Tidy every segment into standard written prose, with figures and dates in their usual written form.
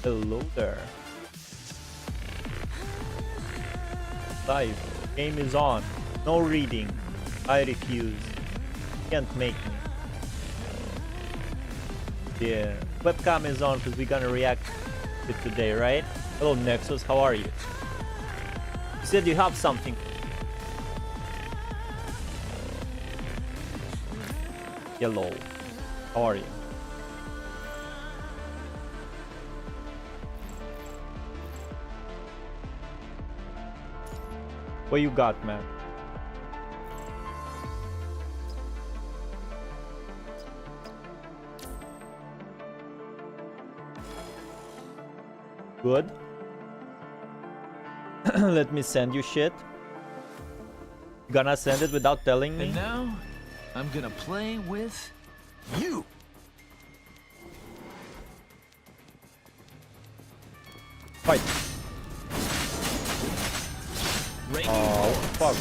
Hello there. Live. Game is on. No reading. I refuse. Can't make me. Yeah. Webcam is on because we're gonna react to it today, right? Hello Nexus, how are you? You said you have something. Hello. How are you? What you got, man? Good. Let me send you shit. Gonna send it without telling me? And now, I'm gonna play with you. Fight. Oh fuck.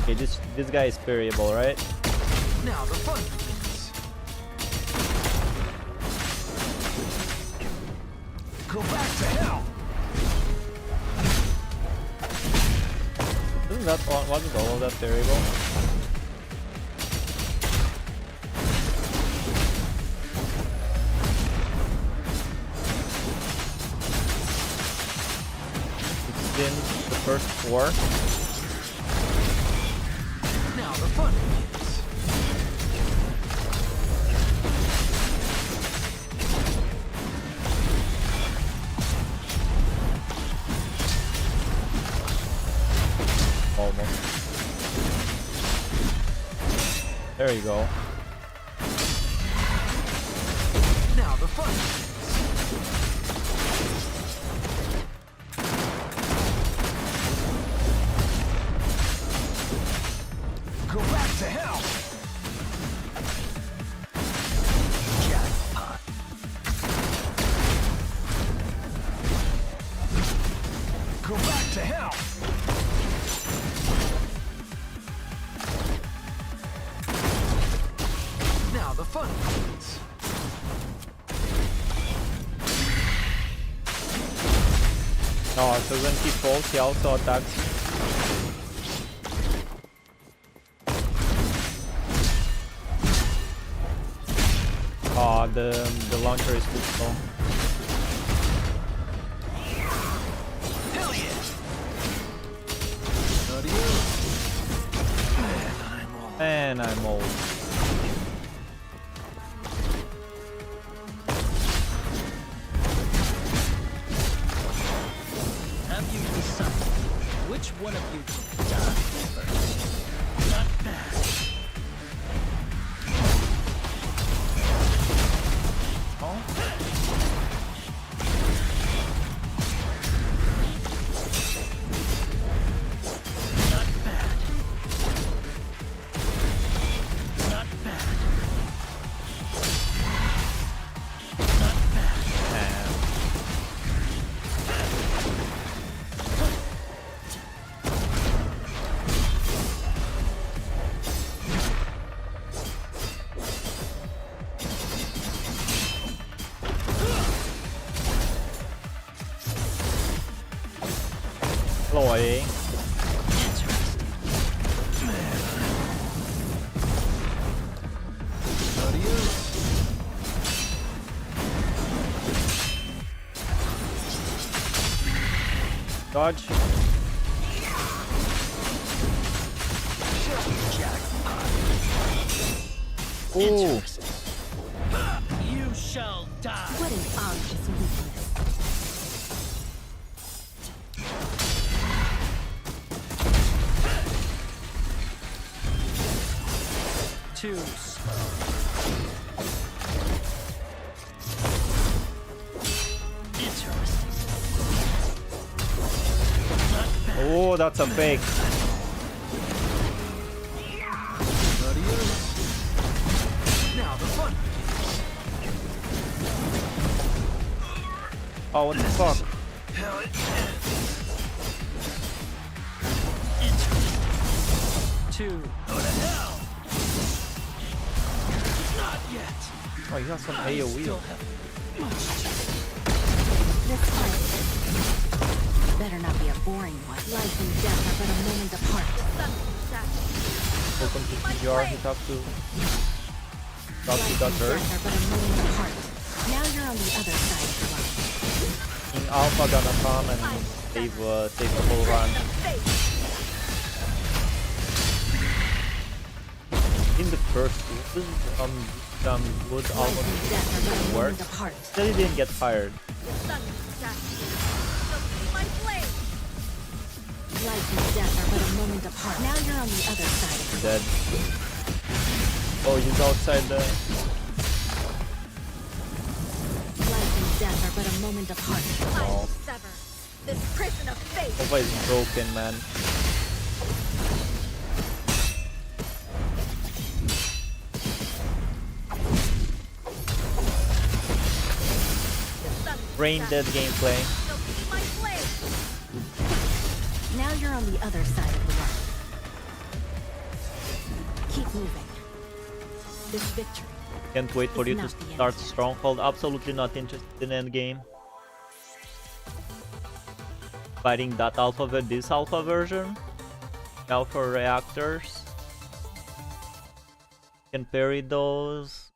Okay, this guy is variable, right? Now the fun begins. Go back to hell. Isn't that wasn't all of that variable? It's in the first 4. Now the fun begins. Almost. There you go. Now the fun begins. Go back to hell. Jackpot. Go back to hell. Now the fun begins. Oh, so when he falls, he also attacks. Oh, the launcher is too slow. Hell yeah! Not you. Man, And I'm old. Have you decided which one of you will die first? Not bad. Not bad. Not bad. Not bad. Hello, eh? not you. Dodge. Ooh. You shall die. What an obvious weakness. Too slow. Interesting. Not bad. Oh, that's a fake. Not you. Now the fun begins. Oh, what the fuck? Hell it Interesting. Too. Go to hell. Not yet. Oh, you got some I AoE. still have This fight better not be a boring one. Life and death are but a moment apart. Welcome to PGR. He talked to. Life and got hurt. death are but a moment apart. Now you're on the other side of the line. King Alpha gonna come and save the whole run. In the first season, some would Life and almost death are but a work. moment apart. Still he didn't get fired. Life and death are but a moment apart. Now you're on the other side of the line. Dead. Oh, he's outside the. Life and death are but a moment apart. Oh, Sever this prison of fate. Nova is broken, man. Brain dead gameplay. Now you're on the other side of the line. Keep moving. This victory. Can't wait for It's you to not the end start yet. Stronghold. Absolutely not interested in endgame. Fighting that alpha with this alpha version. Now for reactors. Can parry those.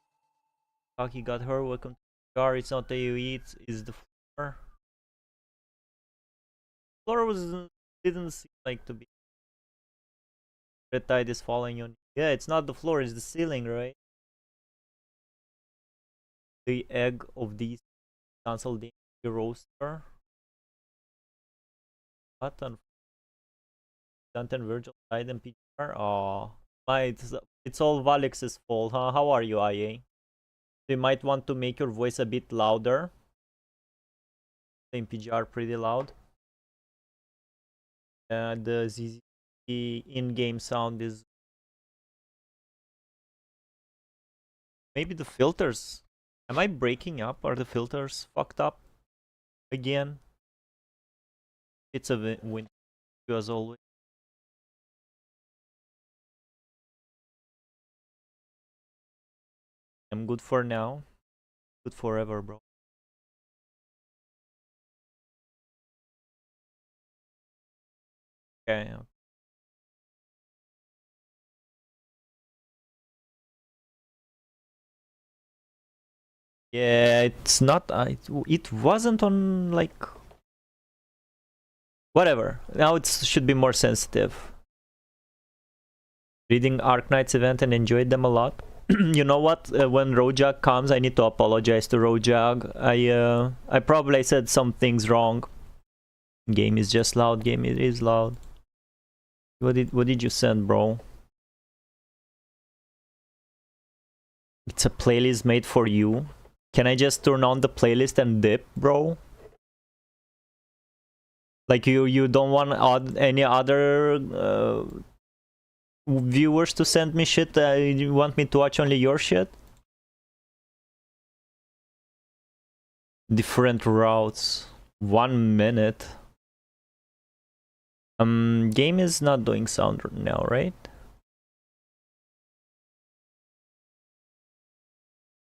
Taki got her. Welcome to PGR. It's not AoE, it's the floor. Floor didn't seem like to be. Red tide is falling on. Yeah, it's not the floor, it's the ceiling, right? The egg of these cancel the roaster. Button. Dante and Vergil died in PGR. Oh, it's all Valics' fault, huh? How are you, IA? You might want to make your voice a bit louder. In PGR pretty loud. The ZZ in-game sound is maybe the filters. Am I breaking up? Are the filters fucked up again? It's a win as always. I'm good for now. Good forever, bro. Okay. Yeah, it's not. It wasn't on like. Whatever. Now it should be more sensitive. Reading Arknight's event and enjoyed them a lot. You know what? When Rojak comes, I need to apologize to Rojak. I probably said some things wrong. Game is just loud. Game is loud. What did you send, bro? It's a playlist made for you. Can I just turn on the playlist and dip, bro? Like you don't want any other viewers to send me shit? You want me to watch only your shit? Different routes. 1 minute. Game is not doing sound now, right?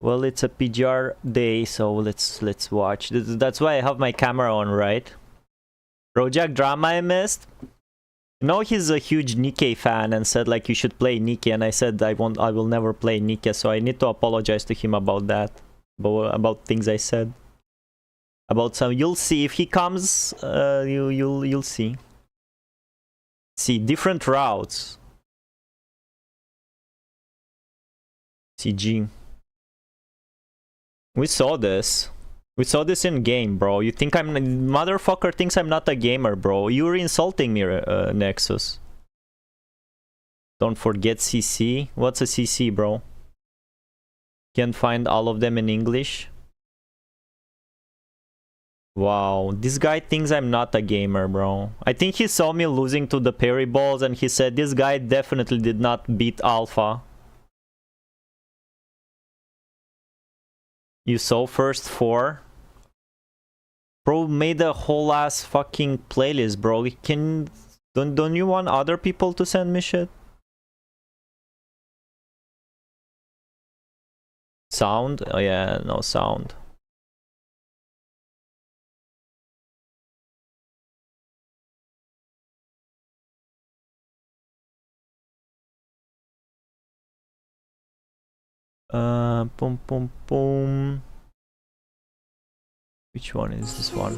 Well, it's a PGR day, so let's watch. That's why I have my camera on, right? Rojak drama I missed. You know, he's a huge Nikkei fan and said like you should play Nikkei, and I said I will never play Nikkei, so I need to apologize to him about that, about things I said. About some, you'll see if he comes. You'll see. See different routes. CG. We saw this. We saw this in game, bro. You think motherfucker thinks I'm not a gamer, bro. You're insulting me, Nexus. Don't forget CC. What's a CC, bro? Can't find all of them in English. Wow, this guy thinks I'm not a gamer, bro. I think he saw me losing to the parry balls and he said this guy definitely did not beat Alpha. You saw first 4? Bro made a whole ass fucking playlist, bro. Don't you want other people to send me shit? Sound? Oh yeah, no sound. Boom, boom, boom. Which one is this one?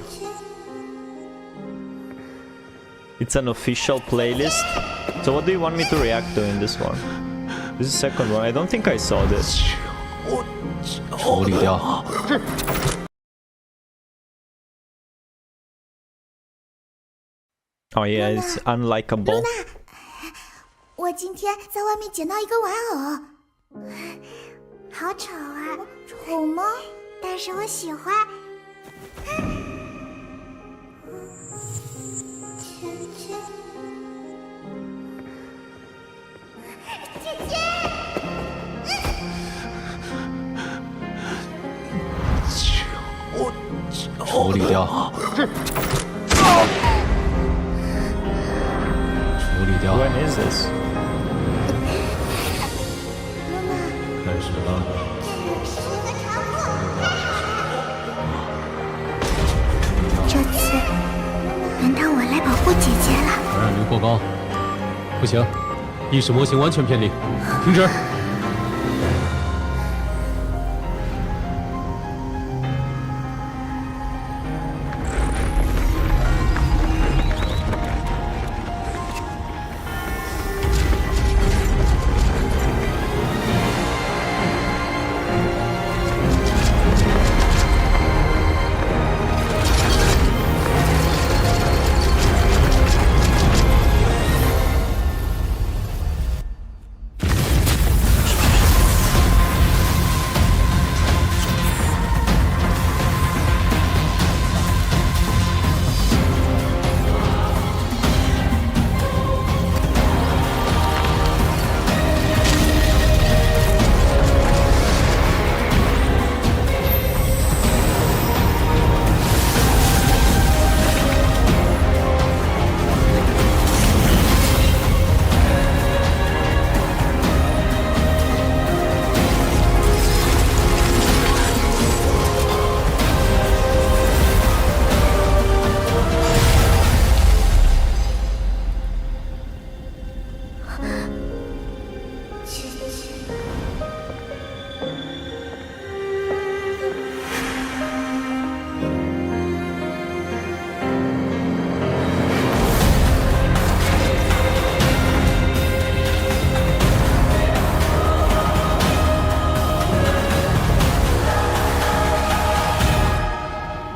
It's an official playlist. So what do you want me to react to in this one? This is the second one. I don't think I saw this. 处理掉。 Oh yeah, it's unlikable. 我今天在外面捡到一个玩偶，好丑啊！丑吗？但是我喜欢。姐姐，处理掉。处理掉。 When is this? 开始了。这次轮到我来保护姐姐了。传染率过高，不行，意识模型完全偏离，停止。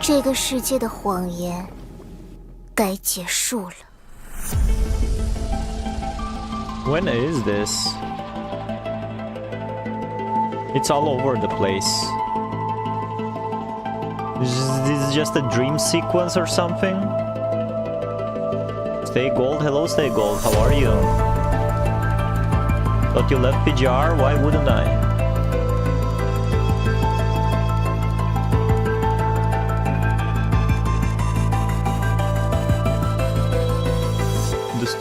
这个世界的谎言该结束了。 When is this? It's all over the place. This is just a dream sequence or something? Stay Gold? Hello, Stay Gold. How are you? Thought you left PGR? Why wouldn't I?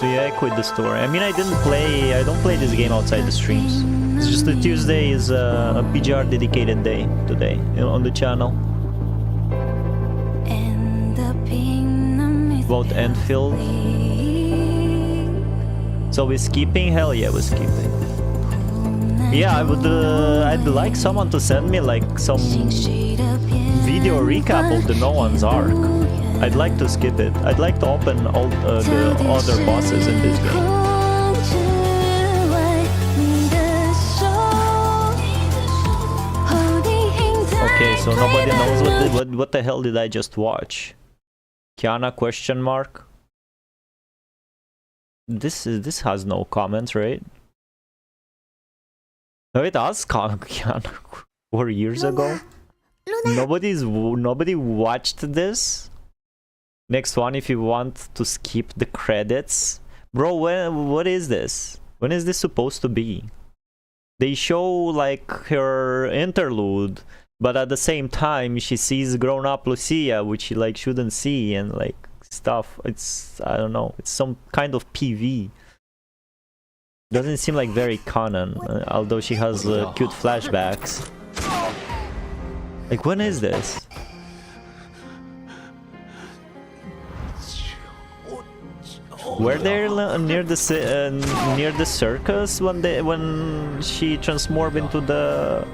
Yeah, I quit the store. I mean, I don't play this game outside the streams. It's just that Tuesday is a PGR dedicated day today on the channel. About Enfield. So we're skipping? Hell yeah, we're skipping. Yeah, I'd like someone to send me like some video recap of the No One's Arc. I'd like to skip it. I'd like to open all the other bosses in this game. Okay, so nobody knows what the hell did I just watch? Kiana question mark? This has no comments, right? No, it does Kiana 4 years ago. Nobody watched this. Next one, if you want to skip the credits. Bro, what is this? When is this supposed to be? They show like her interlude, but at the same time she sees grown-up Lucia, which she like shouldn't see, and like stuff. It's, I don't know, it's some kind of PV. Doesn't seem like very canon, although she has cute flashbacks. Like, when is this? Were they near the circus when she transformed into the...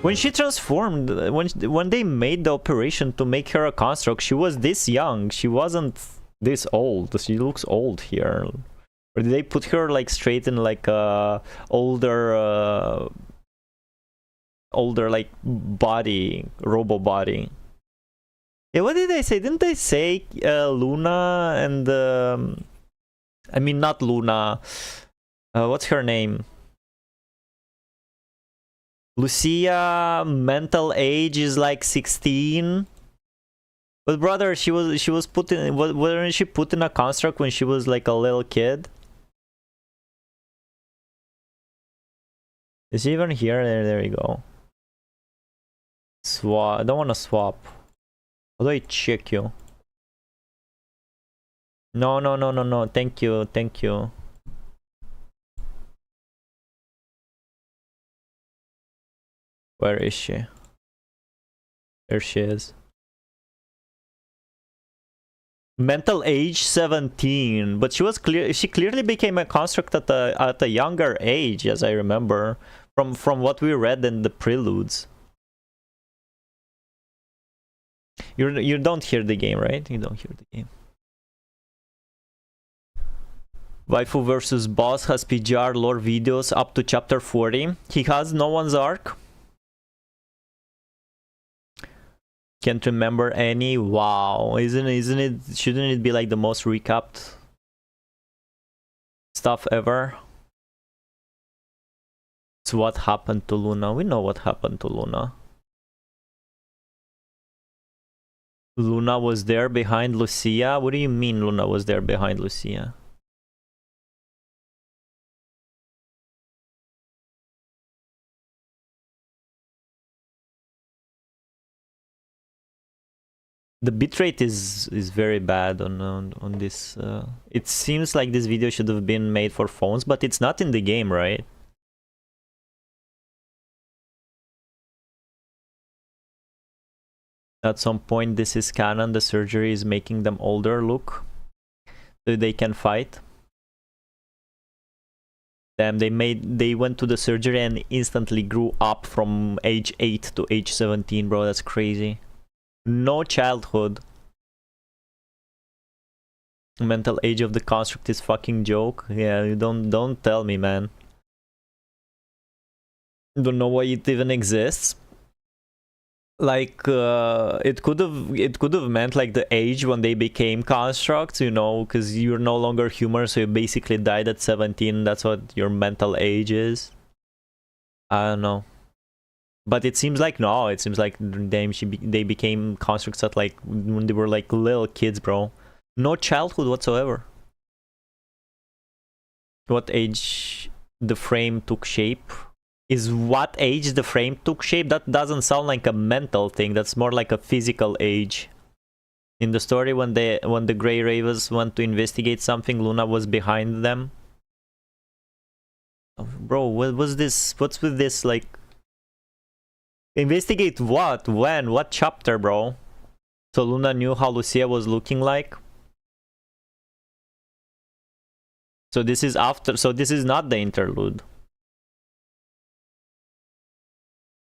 When she transformed, when they made the operation to make her a construct, she was this young. She wasn't this old. She looks old here. Or did they put her like straight in like a older like body, robo body? Yeah, what did they say? Didn't they say Luna and I mean not Luna. What's her name? Lucia mental age is like 16. But brother, she was put in, wasn't she put in a construct when she was like a little kid? Is she even here? There you go. Swap. I don't want to swap. How do I check you? No. Thank you. Where is she? There she is. Mental age 17, but she clearly became a construct at a younger age, as I remember, from what we read in the preludes. You don't hear the game, right? You don't hear the game. Waifu versus Boss has PGR lore videos up to chapter 40. He has No One's Arc. Can't remember any. Wow, isn't it? Shouldn't it be like the most recapped stuff ever? It's what happened to Luna. We know what happened to Luna. Luna was there behind Lucia. What do you mean Luna was there behind Lucia? The bitrate is very bad on this. It seems like this video should have been made for phones, but it's not in the game, right? At some point, this is canon. The surgery is making them older. Look, so they can fight. Damn, they went to the surgery and instantly grew up from age 8 to age 17, bro. That's crazy. No childhood. Mental age of the construct is fucking joke. Yeah, you don't tell me, man. Don't know why it even exists. Like it could have meant like the age when they became constructs, you know, because you're no longer human, so you basically died at 17. That's what your mental age is. I don't know. But it seems like no, it seems like they became constructs at like when they were like little kids, bro. No childhood whatsoever. What age the frame took shape? Is what age the frame took shape? That doesn't sound like a mental thing. That's more like a physical age. In the story, when the Grey Ravens went to investigate something, Luna was behind them. Oh, bro, what was this? What's with this like? Investigate what? When? What chapter, bro? So Luna knew how Lucia was looking like? So this is after, so this is not the interlude.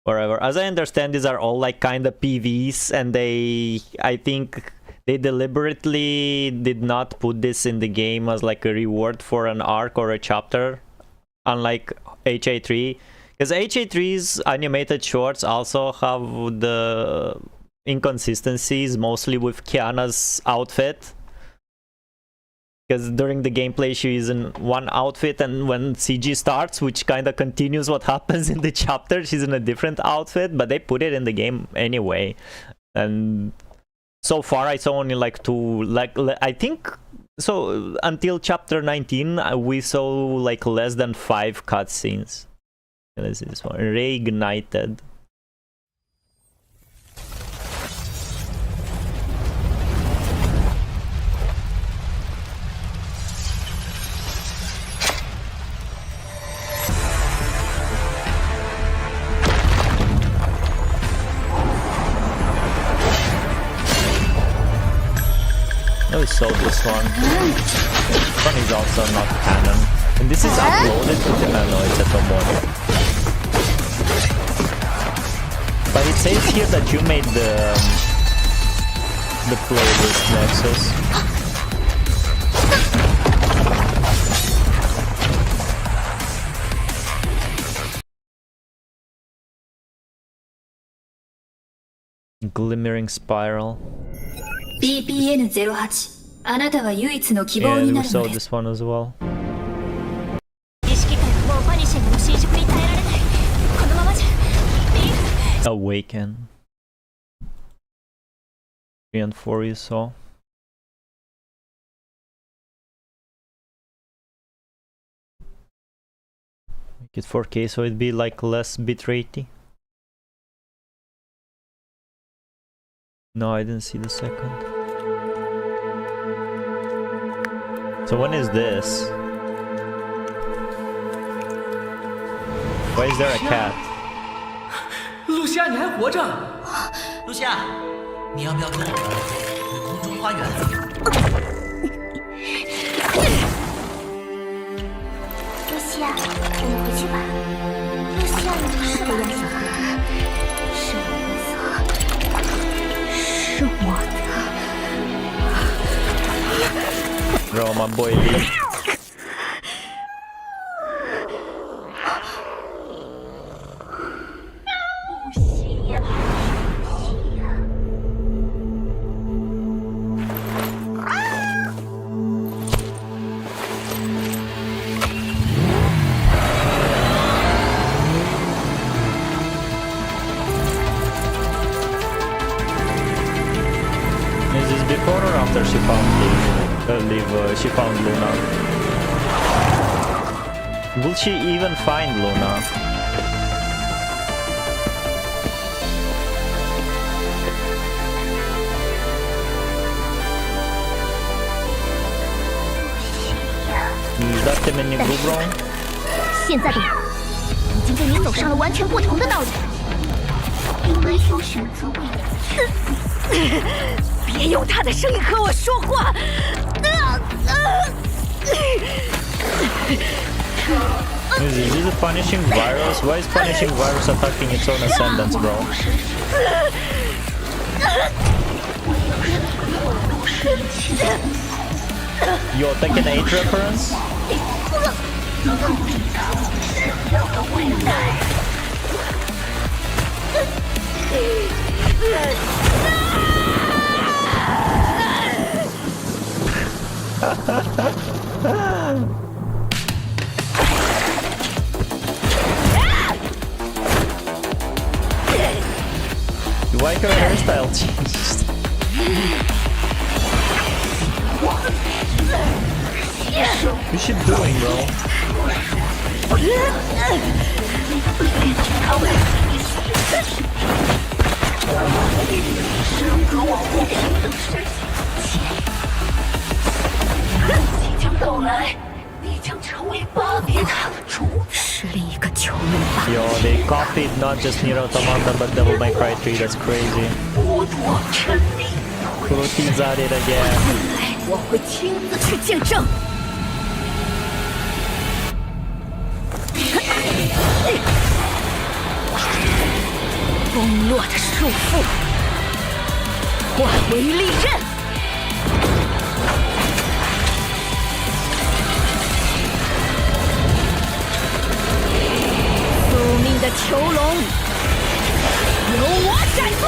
Whatever. As I understand, these are all like kind of PVs, and I think they deliberately did not put this in the game as like a reward for an arc or a chapter, unlike HA3. Because HA3's animated shorts also have the inconsistencies, mostly with Kiana's outfit. Because during the gameplay she is in one outfit, and when CG starts, which kind of continues what happens in the chapter, she's in a different outfit, but they put it in the game anyway. And so far I saw only like two, like I think, so until chapter 19 we saw like less than 5 cutscenes. Let's see this one. Reignited. we saw this one. This one is also not canon. And this is uploaded to the... no, it's at home one. But it says here that you made the playlist, Nexus. Glimmering spiral. BPN08 あなたは唯一の希望 Yeah, に we なる saw のです this one as well. 意識からもうバニシングの侵食に耐えられないこのままじゃ Awaken. 3 and 4 you saw. Make it 4K so it'd be like less bitrate. No, I didn't see the second. So when is this? Why is there a cat? 露西亚，你还活着？露西亚，你要不要跟我们回空中花园？露西亚，我们回去吧。露西亚，你不是吧？小孩，是我的错，是我的。 Bro, my boy Lee. Is this before or after she found she found Luna? Will she even find Luna? Is that the mini blue bro? 现在的我已经跟你走上了完全不同的道路。应该要选择未来。别用他的声音和我说话。Is this a punishing virus? Why is punishing virus attacking its own ascendants, bro? Yo, Tekken 8 reference? Why her hairstyle changed? What's she doing, bro? Yo, they copied not just Nier Automata but Devil May Cry 3, that's crazy. Kuroti's at it again. 我会亲自去见证。崩落的束缚，化为利刃。宿命的囚笼，由我斩断。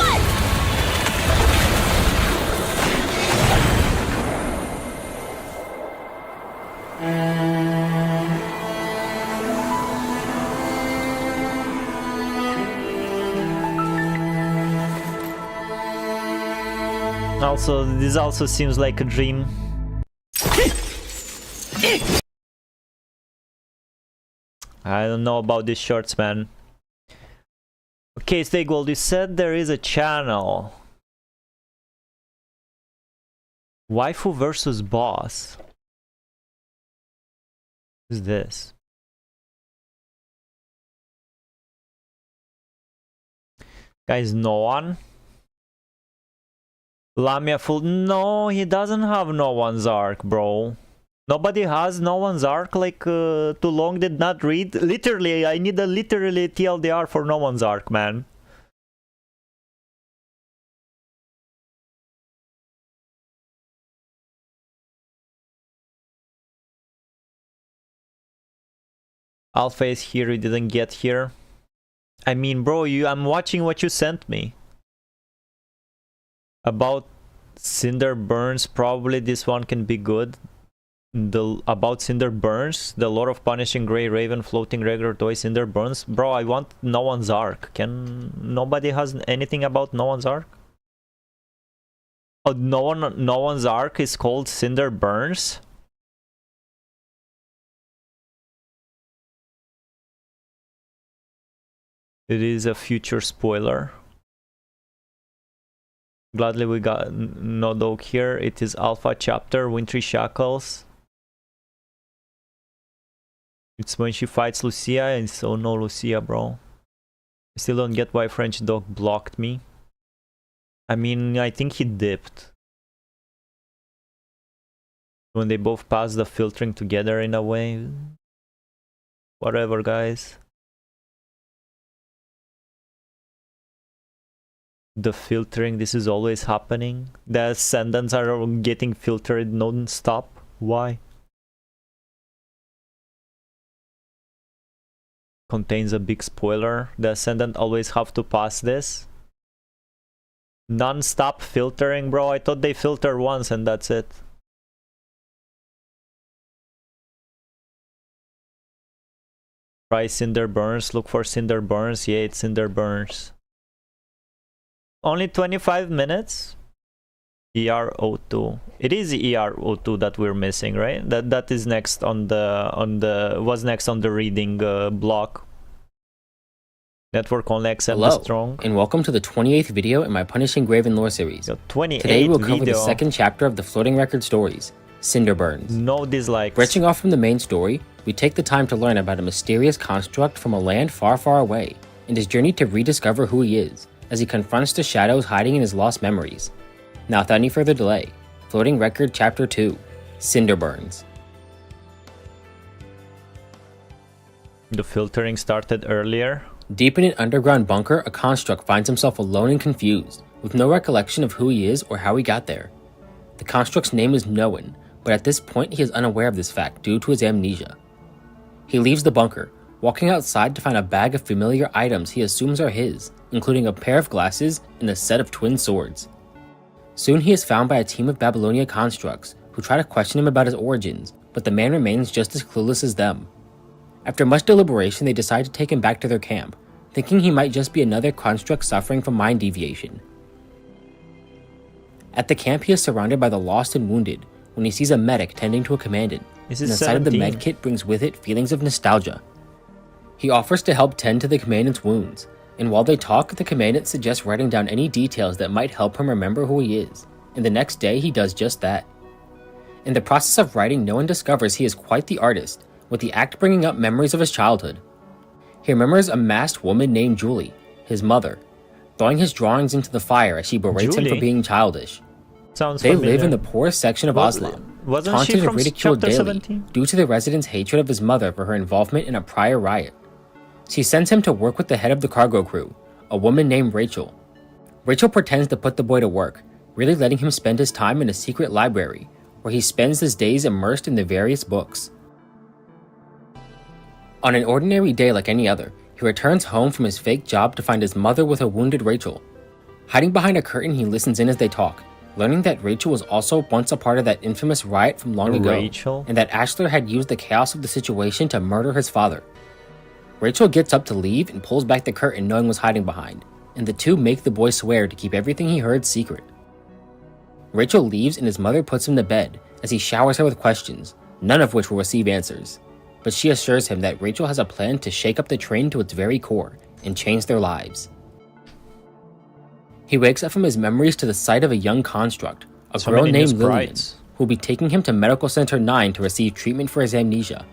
Also, this also seems like a dream. I don't know about these shorts, man. Okay, Steakgold, you said there is a channel. Waifu versus boss. Who's this? Guys, no one? Lamia full. No, he doesn't have no one's arc, bro. Nobody has no one's arc. Like, too long did not read. Literally, I need a literally TLDR for no one's arc, man. Alpha is here, he didn't get here. I mean, bro, I'm watching what you sent me. About Cinder Burns, probably this one can be good. About Cinder Burns, the Lord of Punishing Grey Raven, floating regular toy Cinder Burns. Bro, I want no one's arc. Nobody has anything about no one's arc? Oh, no one's arc is called Cinder Burns? It is a future spoiler. Gladly we got no dog here. It is Alpha chapter, Wintry Shackles. It's when she fights Lucia, and so no Lucia, bro. I still don't get why French dog blocked me. I mean, I think he dipped. When they both pass the filtering together in a way. Whatever, guys. The filtering, this is always happening. The ascendants are getting filtered non-stop. Why? Contains a big spoiler. The ascendant always have to pass this. Non-stop filtering, bro. I thought they filter once and that's it. Try Cinder Burns. Look for Cinder Burns. Yeah, it's Cinder Burns. Only 25 minutes. ER02. It is ER02 that we're missing, right? That is next on the was next on the reading block. Network only accept the strong. And welcome to the 28th video in my Punishing Graven lore series. Today we'll cover the second chapter of the Floating Record stories, Cinder Burns. No dislikes. Branching off from the main story, we take the time to learn about a mysterious construct from a land far, far away, and his journey to rediscover who he is, as he confronts the shadows hiding in his lost memories. Now without any further delay, Floating Record Chapter 2, Cinder Burns. The filtering started earlier. Deep in an underground bunker, a construct finds himself alone and confused, with no recollection of who he is or how he got there. The construct's name is Noan, but at this point he is unaware of this fact due to his amnesia. He leaves the bunker, walking outside to find a bag of familiar items he assumes are his, including a pair of glasses and a set of twin swords. Soon he is found by a team of Babylonia constructs, who try to question him about his origins, but the man remains just as clueless as them. After much deliberation, they decide to take him back to their camp, thinking he might just be another construct suffering from mind deviation. At the camp, he is surrounded by the lost and wounded, when he sees a medic tending to a commandant, and the sight of the medkit brings with it feelings of nostalgia. He offers to help tend to the commandant's wounds, and while they talk, the commandant suggests writing down any details that might help him remember who he is, and the next day he does just that. In the process of writing, no one discovers he is quite the artist, with the act bringing up memories of his childhood. He remembers a masked woman named Julie, his mother, throwing his drawings into the fire as she berates him for being childish. They live in the poorest section of Oslo, taunted and ridiculed daily due to the residents' hatred of his mother for her involvement in a prior riot. She sends him to work with the head of the cargo crew, a woman named Rachel. Rachel pretends to put the boy to work, really letting him spend his time in a secret library, where he spends his days immersed in the various books. On an ordinary day like any other, he returns home from his fake job to find his mother with a wounded Rachel. Hiding behind a curtain, he listens in as they talk, learning that Rachel was also once a part of that infamous riot from long ago, and that Ashler had used the chaos of the situation to murder his father. Rachel gets up to leave and pulls back the curtain knowing what's hiding behind, and the two make the boy swear to keep everything he heard secret. Rachel leaves and his mother puts him to bed as he showers her with questions, none of which will receive answers, but she assures him that Rachel has a plan to shake up the train to its very core and change their lives. He wakes up from his memories to the sight of a young construct, a girl named Lillian, who will be taking him to Medical Center 9 to receive treatment for his amnesia.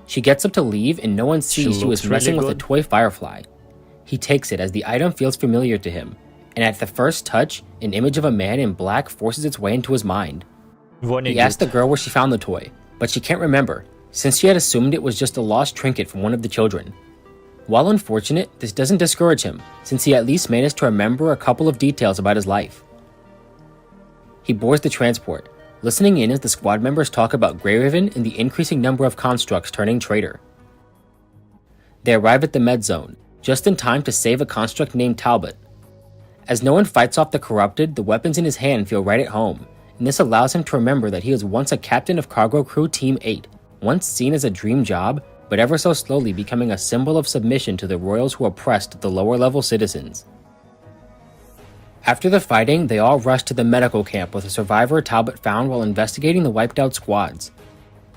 She gets up to leave and no one sees she was messing with a toy firefly. He takes it as the item feels familiar to him, and at the first touch, an image of a man in black forces its way into his mind. He asks the girl where she found the toy, but she can't remember, since she had assumed it was just a lost trinket from one of the children. While unfortunate, this doesn't discourage him, since he at least managed to remember a couple of details about his life. He boards the transport, listening in as the squad members talk about Grey Raven and the increasing number of constructs turning traitor. They arrive at the med zone, just in time to save a construct named Talbot. As no one fights off the corrupted, the weapons in his hand feel right at home, and this allows him to remember that he was once a captain of Cargo Crew Team 8, once seen as a dream job, but ever so slowly becoming a symbol of submission to the royals who oppressed the lower-level citizens. After the fighting, they all rush to the medical camp with a survivor Talbot found while investigating the wiped-out squads.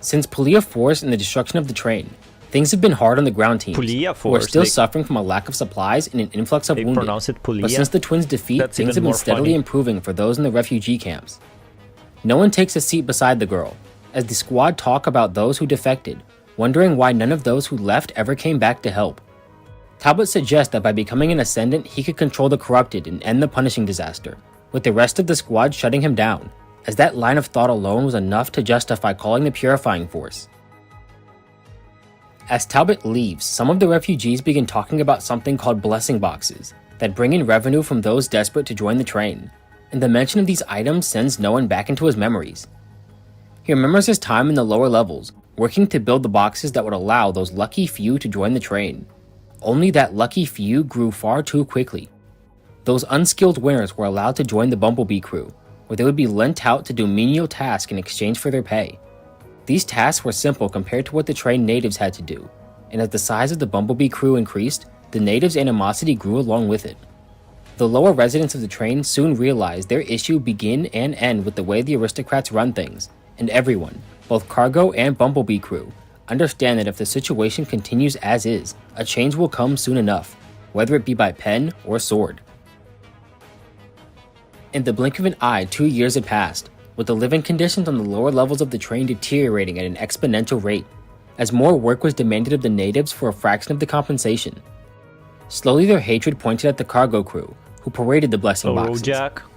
Since Pulao Force and the destruction of the train, things have been hard on the ground teams, who are still suffering from a lack of supplies and an influx of wounded. But since the twins' defeat, things have been steadily improving for those in the refugee camps. No one takes a seat beside the girl, as the squad talk about those who defected, wondering why none of those who left ever came back to help. Talbot suggests that by becoming an Ascendant, he could control the corrupted and end the punishing disaster, with the rest of the squad shutting him down, as that line of thought alone was enough to justify calling the Purifying Force. As Talbot leaves, some of the refugees begin talking about something called blessing boxes, that bring in revenue from those desperate to join the train, and the mention of these items sends no one back into his memories. He remembers his time in the lower levels, working to build the boxes that would allow those lucky few to join the train. Only that lucky few grew far too quickly. Those unskilled winners were allowed to join the Bumblebee crew, where they would be lent out to do menial tasks in exchange for their pay. These tasks were simple compared to what the train natives had to do, and as the size of the Bumblebee crew increased, the natives' animosity grew along with it. The lower residents of the train soon realized their issue begin and end with the way the aristocrats run things, and everyone, both cargo and Bumblebee crew, understand that if the situation continues as is, a change will come soon enough, whether it be by pen or sword. In the blink of an eye, 2 years had passed, with the living conditions on the lower levels of the train deteriorating at an exponential rate, as more work was demanded of the natives for a fraction of the compensation. Slowly their hatred pointed at the cargo crew, who paraded the blessing boxes,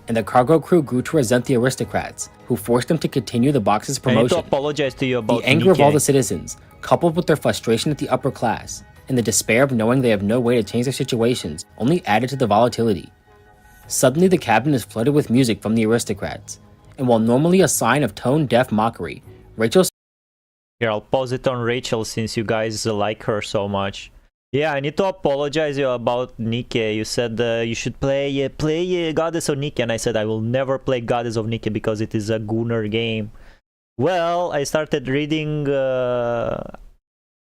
and the cargo crew grew to resent the aristocrats, who forced them to continue the box's promotion. I need to apologize to you about the anger of all the citizens, coupled with their frustration at the upper class, and the despair of knowing they have no way to change their situations, only added to the volatility. Suddenly the cabin is flooded with music from the aristocrats, and while normally a sign of tone-deaf mockery, Rachel... Here, I'll pause it on Rachel since you guys like her so much. Yeah, I need to apologize you about Nikke. You said you should play Goddess of Nikke, and I said I will never play Goddess of Nikke because it is a Gunner game. Well, I started reading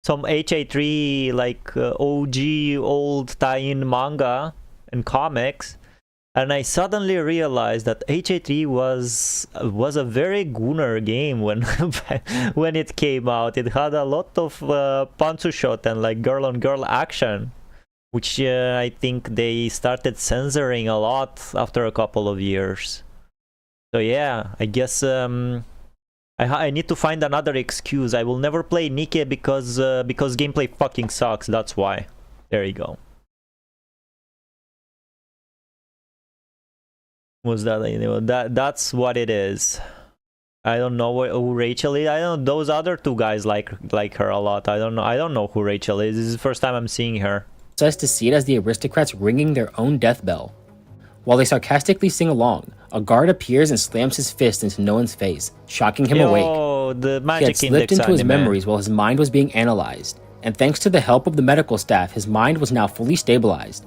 some HA3 like OG old tie-in manga and comics, and I suddenly realized that HA3 was a very Gunner game when when it came out. It had a lot of pantsu shot and like girl-on-girl action, which I think they started censoring a lot after a couple of years. So yeah, I guess I need to find another excuse. I will never play Nikke because gameplay fucking sucks. That's why. There you go. Was that that's what it is. I don't know who Rachel is. I don't know, those other two guys like her a lot. I don't know who Rachel is. This is the first time I'm seeing her. Says to see it as the aristocrats ringing their own death bell. While they sarcastically sing along, a guard appears and slams his fist into no one's face, shocking him awake. The magic he had slipped into his memories while his mind was being analyzed, and thanks to the help of the medical staff, his mind was now fully stabilized.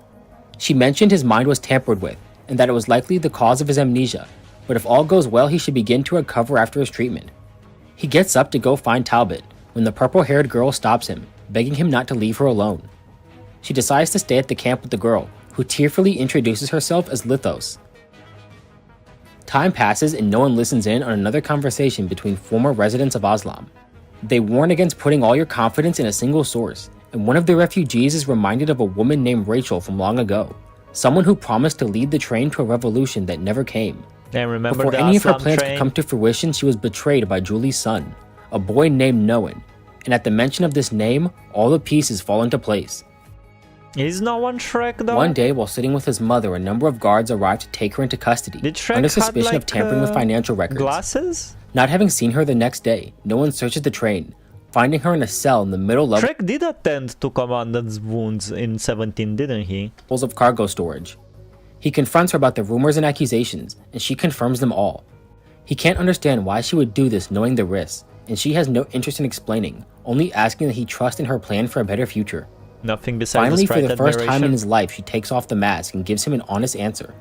She mentioned his mind was tampered with, and that it was likely the cause of his amnesia, but if all goes well, he should begin to recover after his treatment. He gets up to go find Talbot, when the purple-haired girl stops him, begging him not to leave her alone. She decides to stay at the camp with the girl, who tearfully introduces herself as Lithos. Time passes and no one listens in on another conversation between former residents of Oslam. They warn against putting all your confidence in a single source, and one of the refugees is reminded of a woman named Rachel from long ago, someone who promised to lead the train to a revolution that never came. And remember, before any of her plans could come to fruition, she was betrayed by Julie's son, a boy named Noan, and at the mention of this name, all the pieces fall into place. Is no one Shrek though? One day, while sitting with his mother, a number of guards arrive to take her into custody Did Shrek under suspicion have, like, of tampering with financial records. Glasses? Not having seen her the next day, no one searches the train, finding her in a cell in the middle level Shrek did attend to Commandant's wounds in 17, didn't he? of cargo storage. He confronts her about the rumors and accusations, and she confirms them all. He can't understand why she would do this knowing the risks, and she has no interest in explaining, only asking that he trust in her plan for a better future. Nothing besides Finally, for the first time in admiration. his life, she takes off the mask and gives him an honest answer.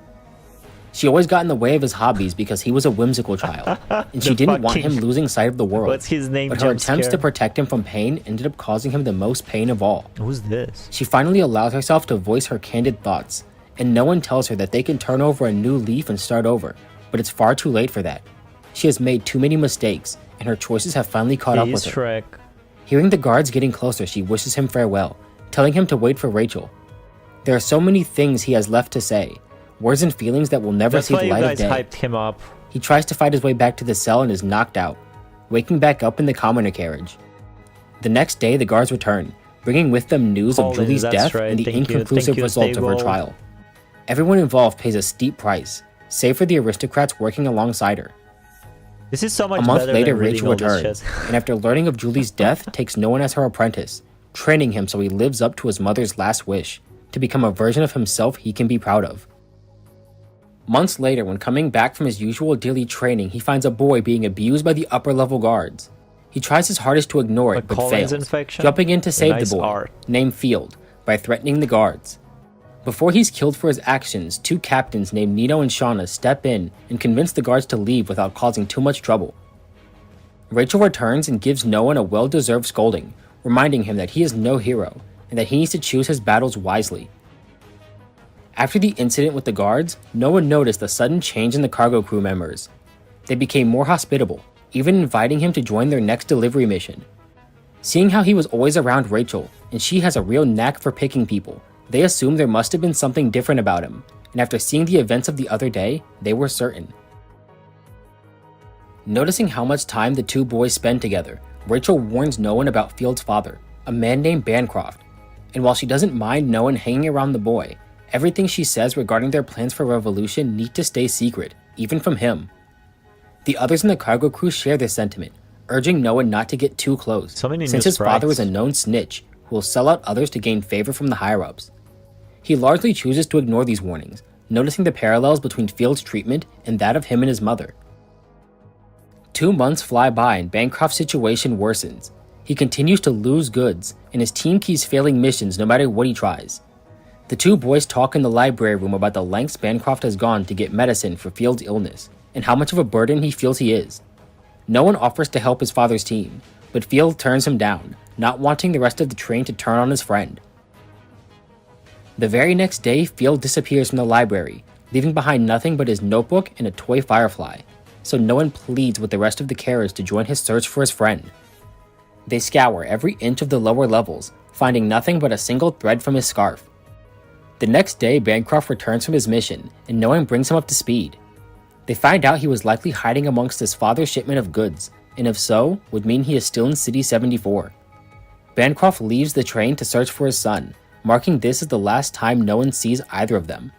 She always got in the way of his hobbies because he was a whimsical child, and she didn't want him losing sight of the world. What's his name? But her attempts to protect him from pain ended up causing him the most pain of all. Who's this? She finally allows herself to voice her candid thoughts, and no one tells her that they can turn over a new leaf and start over, but it's far too late for that. She has made too many mistakes, and her choices have finally caught up with her. Shrek. Hearing the guards getting closer, she wishes him farewell, telling him to wait for Rachel. There are so many things he has left to say, words and feelings that will never That's see why the you light of guys day. hyped him up. He tries to fight his way back to the cell and is knocked out, waking back up in the commoner carriage. The next day, the guards return, bringing with them news of Collins, Julie's that's death right. and the Thank you. inconclusive Thank you, results of her Stable. trial. Everyone involved pays a steep price, save for the aristocrats working alongside her. This is so much A month better later, than reading Rachel all this returns, shit. and after learning of Julie's death, takes Noah as her apprentice, training him so he lives up to his mother's last wish, to become a version of himself he can be proud of. Months later, when coming back from his usual daily training, he finds a boy being abused by the upper-level guards. He tries his hardest to ignore it, but Collins fails, infection? jumping in to save Nice the boy, art. named Field, by threatening the guards. Before he's killed for his actions, two captains named Nino and Shauna step in and convince the guards to leave without causing too much trouble. Rachel returns and gives Noah a well-deserved scolding, reminding him that he is no hero, and that he needs to choose his battles wisely. After the incident with the guards, Noah noticed a sudden change in the cargo crew members. They became more hospitable, even inviting him to join their next delivery mission. Seeing how he was always around Rachel, and she has a real knack for picking people, they assumed there must have been something different about him, and after seeing the events of the other day, they were certain. Noticing how much time the two boys spend together, Rachel warns Noah about Field's father, a man named Bancroft, and while she doesn't mind Noah hanging around the boy, everything she says regarding their plans for revolution need to stay secret, even from him. The others in the cargo crew share this sentiment, urging Noah not to get too close, So many since new his father is sprites. a known snitch who will sell out others to gain favor from the higher-ups. He largely chooses to ignore these warnings, noticing the parallels between Field's treatment and that of him and his mother. 2 months fly by and Bancroft's situation worsens. He continues to lose goods, and his team keeps failing missions no matter what he tries. The two boys talk in the library room about the lengths Bancroft has gone to get medicine for Field's illness, and how much of a burden he feels he is. No one offers to help his father's team, but Field turns him down, not wanting the rest of the train to turn on his friend. The very next day, Field disappears from the library, leaving behind nothing but his notebook and a toy firefly, so no one pleads with the rest of the carriage to join his search for his friend. They scour every inch of the lower levels, finding nothing but a single thread from his scarf. The next day, Bancroft returns from his mission, and no one brings him up to speed. They find out he was likely hiding amongst his father's shipment of goods, and if so, would mean he is still in City 74. Bancroft leaves the train to search for his son, marking this as the last time no one sees either of them.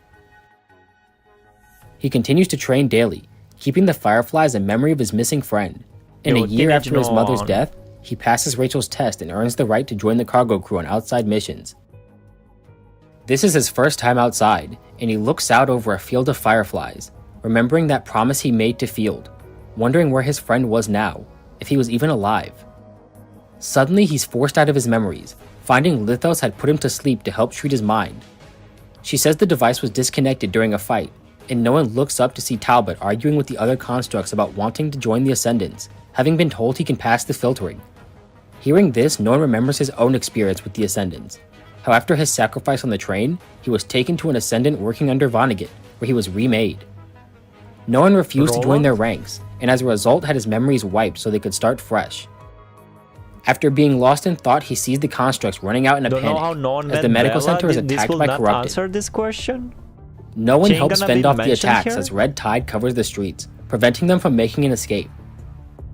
He continues to train daily, keeping the firefly as a memory of his missing friend. And a year after his mother's death, he passes Rachel's test and earns the right to join the cargo crew on outside missions. This is his first time outside, and he looks out over a field of fireflies, remembering that promise he made to Field, wondering where his friend was now, if he was even alive. Suddenly, he's forced out of his memories, finding Lithos had put him to sleep to help treat his mind. She says the device was disconnected during a fight, and no one looks up to see Talbot arguing with the other constructs about wanting to join the Ascendants, having been told he can pass the filtering. Hearing this, no one remembers his own experience with the Ascendants, how after his sacrifice on the train, he was taken to an Ascendant working under Vonnegut, where he was remade. No one refused to join their ranks, and as a result had his memories wiped so they could start fresh. After being lost in thought, he sees the constructs running out in a panic, as the medical center is attacked by corrupted. Answer this question? No one She ain't helps gonna fend be off the mentioned attacks here? as red tide covers the streets, preventing them from making an escape.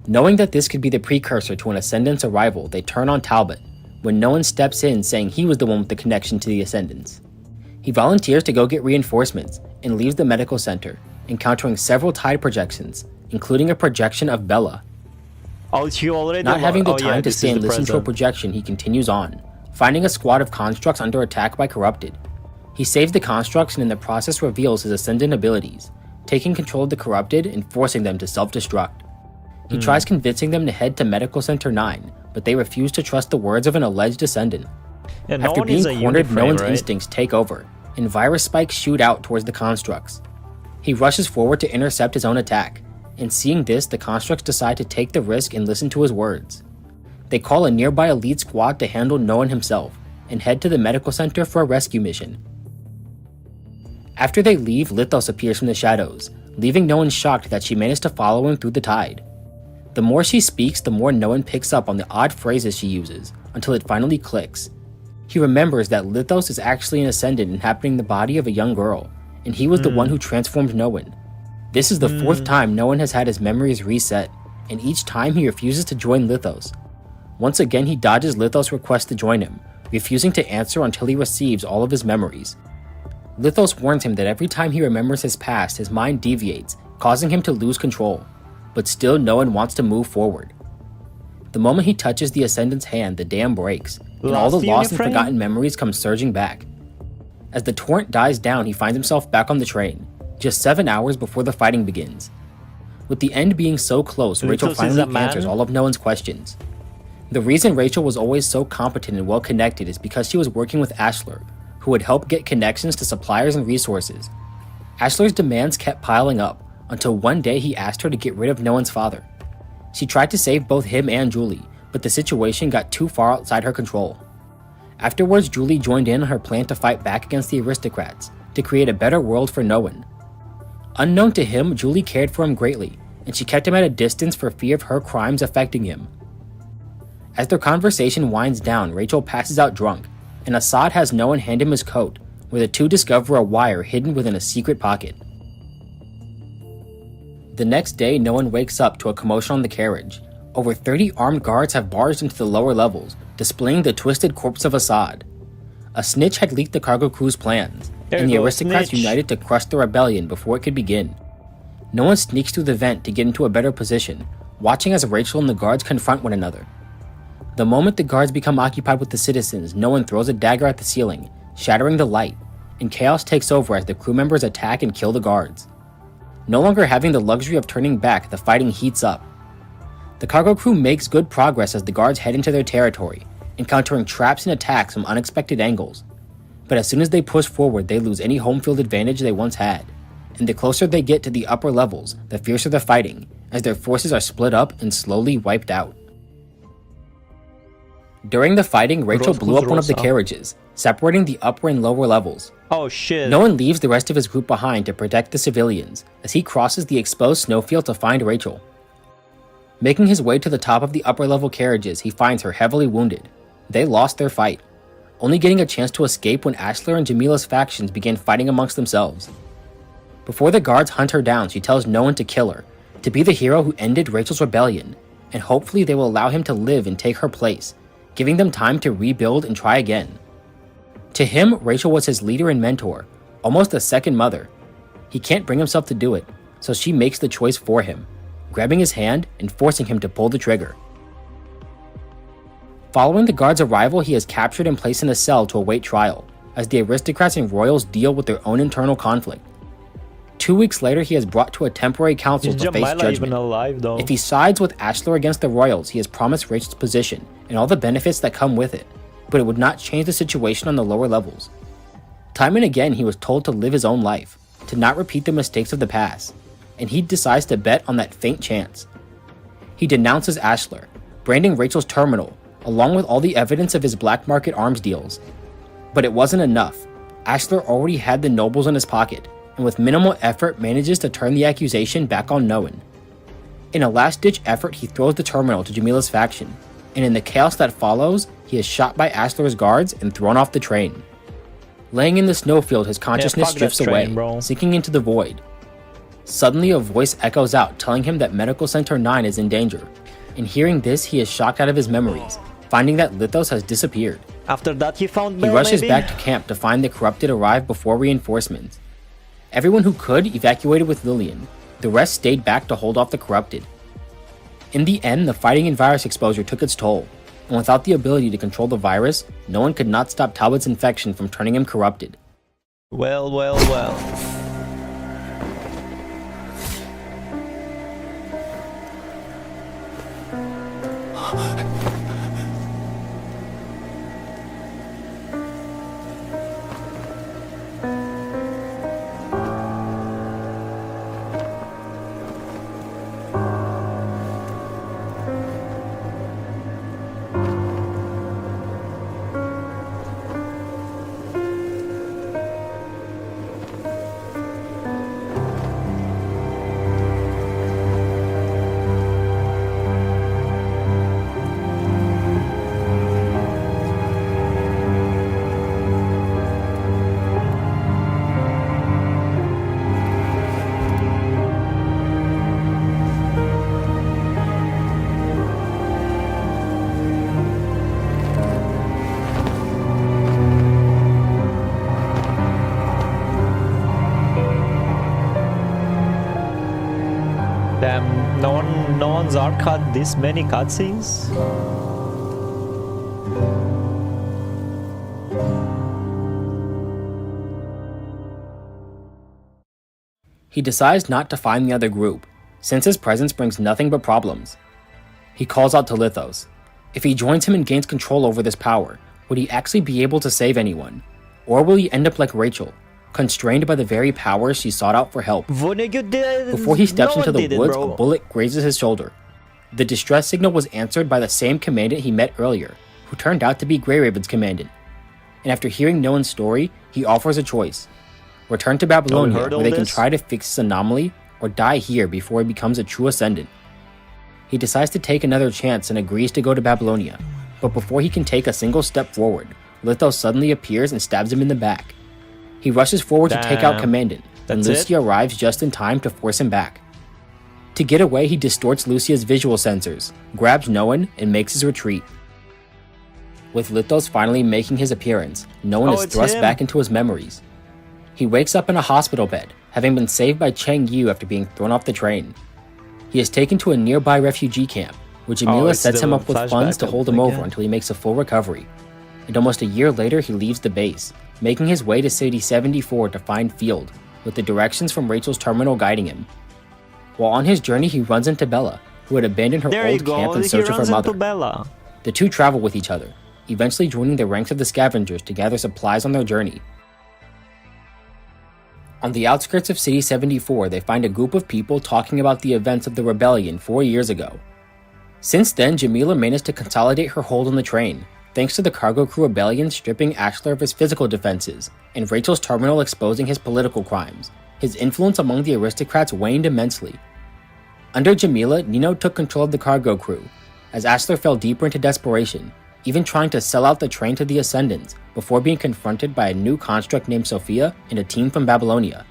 Knowing that this could be the precursor to an Ascendant's arrival, they turn on Talbot, when no one steps in saying he was the one with the connection to the Ascendants. He volunteers to go get reinforcements and leaves the medical center, encountering several tide projections, including a projection of Bella. Oh, she already Not having the time to this stay is and the listen to a present. projection, he continues on, finding a squad of constructs under attack by Corrupted. He saves the constructs and in the process reveals his Ascendant abilities, taking control of the Corrupted and forcing them to self-destruct. He tries convincing them to head to Medical Center 9, but they refuse to trust the words of an alleged Ascendant. Yeah, no After one being is a cornered, no Uniframe, one's right? instincts take over, and virus spikes shoot out towards the constructs. He rushes forward to intercept his own attack, and seeing this, the constructs decide to take the risk and listen to his words. They call a nearby elite squad to handle Noan himself, and head to the medical center for a rescue mission. After they leave, Lithos appears from the shadows, leaving Noan shocked that she managed to follow him through the tide. The more she speaks, the more Noan picks up on the odd phrases she uses, until it finally clicks. He remembers that Lithos is actually an Ascendant inhabiting the body of a young girl, and he was the one who transformed Noan. This is the fourth time Noan has had his memories reset, and each time he refuses to join Lithos. Once again, he dodges Lithos' request to join him, refusing to answer until he receives all of his memories. Lithos warns him that every time he remembers his past, his mind deviates, causing him to lose control, but still Noan wants to move forward. The moment he touches the Ascendant's hand, the dam breaks, and all the lost and forgotten memories come surging back. As the torrent dies down, he finds himself back on the train, just 7 hours before the fighting begins. With the end being so close, Rachel finally answers all of Noan's questions. The reason Rachel was always so competent and well connected is because she was working with Ashler, who would help get connections to suppliers and resources. Ashler's demands kept piling up, until one day he asked her to get rid of Noan's father. She tried to save both him and Julie, but the situation got too far outside her control. Afterwards, Julie joined in on her plan to fight back against the aristocrats, to create a better world for Noan. Unknown to him, Julie cared for him greatly, and she kept him at a distance for fear of her crimes affecting him. As their conversation winds down, Rachel passes out drunk, and Assad has Noan hand him his coat, where the two discover a wire hidden within a secret pocket. The next day, Noan wakes up to a commotion on the carriage. Over 30 armed guards have barged into the lower levels, displaying the twisted corpse of Assad. A snitch had leaked the cargo crew's plans, and the aristocrats united to crush the rebellion before it could begin. Noan sneaks through the vent to get into a better position, watching as Rachel and the guards confront one another. The moment the guards become occupied with the citizens, Noan throws a dagger at the ceiling, shattering the light, and chaos takes over as the crew members attack and kill the guards. No longer having the luxury of turning back, the fighting heats up. The cargo crew makes good progress as the guards head into their territory, encountering traps and attacks from unexpected angles. But as soon as they push forward, they lose any home field advantage they once had, and the closer they get to the upper levels, the fiercer the fighting, as their forces are split up and slowly wiped out. During the fighting, Rachel blew up one of the carriages, separating the upper and lower levels. Oh shit. Noan leaves the rest of his group behind to protect the civilians, as he crosses the exposed snowfield to find Rachel. Making his way to the top of the upper level carriages, he finds her heavily wounded. They lost their fight, only getting a chance to escape when Ashler and Jamila's factions began fighting amongst themselves. Before the guards hunt her down, she tells Noan to kill her, to be the hero who ended Rachel's rebellion, and hopefully they will allow him to live and take her place, giving them time to rebuild and try again. To him, Rachel was his leader and mentor, almost a second mother. He can't bring himself to do it, so she makes the choice for him, grabbing his hand and forcing him to pull the trigger. Following the guard's arrival, he is captured and placed in a cell to await trial, as the aristocrats and royals deal with their own internal conflict. 2 weeks later, he is brought to a temporary council to face judgment. If he sides with Ashler against the royals, he is promised Rachel's position and all the benefits that come with it, but it would not change the situation on the lower levels. Time and again, he was told to live his own life, to not repeat the mistakes of the past, and he decides to bet on that faint chance. He denounces Ashler, branding Rachel's terminal, along with all the evidence of his black market arms deals. But it wasn't enough. Ashler already had the nobles in his pocket, and with minimal effort manages to turn the accusation back on Noan. In a last-ditch effort, he throws the terminal to Jamila's faction, and in the chaos that follows, he is shot by Ashler's guards and thrown off the train. Laying in the snowfield, his consciousness drifts away, sinking into the void. Suddenly, a voice echoes out telling him that Medical Center 9 is in danger, and hearing this, he is shocked out of his memories, finding that Lithos has disappeared. After that he found He Bell, rushes maybe? back to camp to find the corrupted arrive before reinforcements. Everyone who could evacuated with Lillian. The rest stayed back to hold off the corrupted. In the end, the fighting and virus exposure took its toll, and without the ability to control the virus, no one could not stop Talbot's infection from turning him corrupted. Well, well, well. Damn, no one's arc cut this many cutscenes? He decides not to find the other group, since his presence brings nothing but problems. He calls out to Lithos. If he joins him and gains control over this power, would he actually be able to save anyone? Or will he end up like Rachel, constrained by the very powers she sought out for help? Before he steps into the woods, a bullet grazes his shoulder. The distress signal was answered by the same commandant he met earlier, who turned out to be Grey Raven's commandant. And after hearing no one's story, he offers a choice. Return to Babylonia, where they can try to fix this anomaly, or die here before he becomes a true Ascendant. He decides to take another chance and agrees to go to Babylonia, but before he can take a single step forward, Lithos suddenly appears and stabs him in the back. He rushes forward to take out Commandant, and Lucia arrives just in time to force him back. To get away, he distorts Lucia's visual sensors, grabs Noan, and makes his retreat. With Lithos finally making his appearance, Noan is thrust back into his memories. He wakes up in a hospital bed, having been saved by Cheng Yu after being thrown off the train. He is taken to a nearby refugee camp, where Jamila sets him up with funds to hold him over until he makes a full recovery. And almost a year later, he leaves the base, making his way to City 74 to find Field, with the directions from Rachel's terminal guiding him. While on his journey, he runs into Bella, who had abandoned her old camp in search of her mother. The two travel with each other, eventually joining the ranks of the scavengers to gather supplies on their journey. On the outskirts of City 74, they find a group of people talking about the events of the rebellion 4 years ago. Since then, Jamila managed to consolidate her hold on the train, thanks to the cargo crew rebellion stripping Ashler of his physical defenses, and Rachel's terminal exposing his political crimes. His influence among the aristocrats waned immensely. Under Jamila, Nino took control of the cargo crew, as Ashler fell deeper into desperation, even trying to sell out the train to the Ascendants before being confronted by a new construct named Sophia and a team from Babylonia.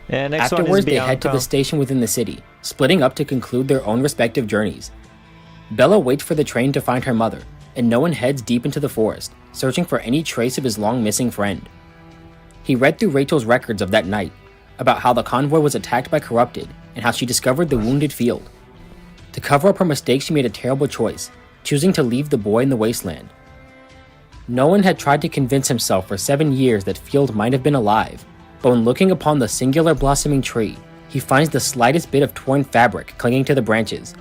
Afterwards, they head to the station within the city, splitting up to conclude their own respective journeys. Bella waits for the train to find her mother, and Noan heads deep into the forest, searching for any trace of his long-missing friend. He read through Rachel's records of that night, about how the convoy was attacked by corrupted, and how she discovered the wounded Field. To cover up her mistake, she made a terrible choice, choosing to leave the boy in the wasteland. Noan had tried to convince himself for 7 years that Field might have been alive, but when looking upon the singular blossoming tree, he finds the slightest bit of torn fabric clinging to the branches.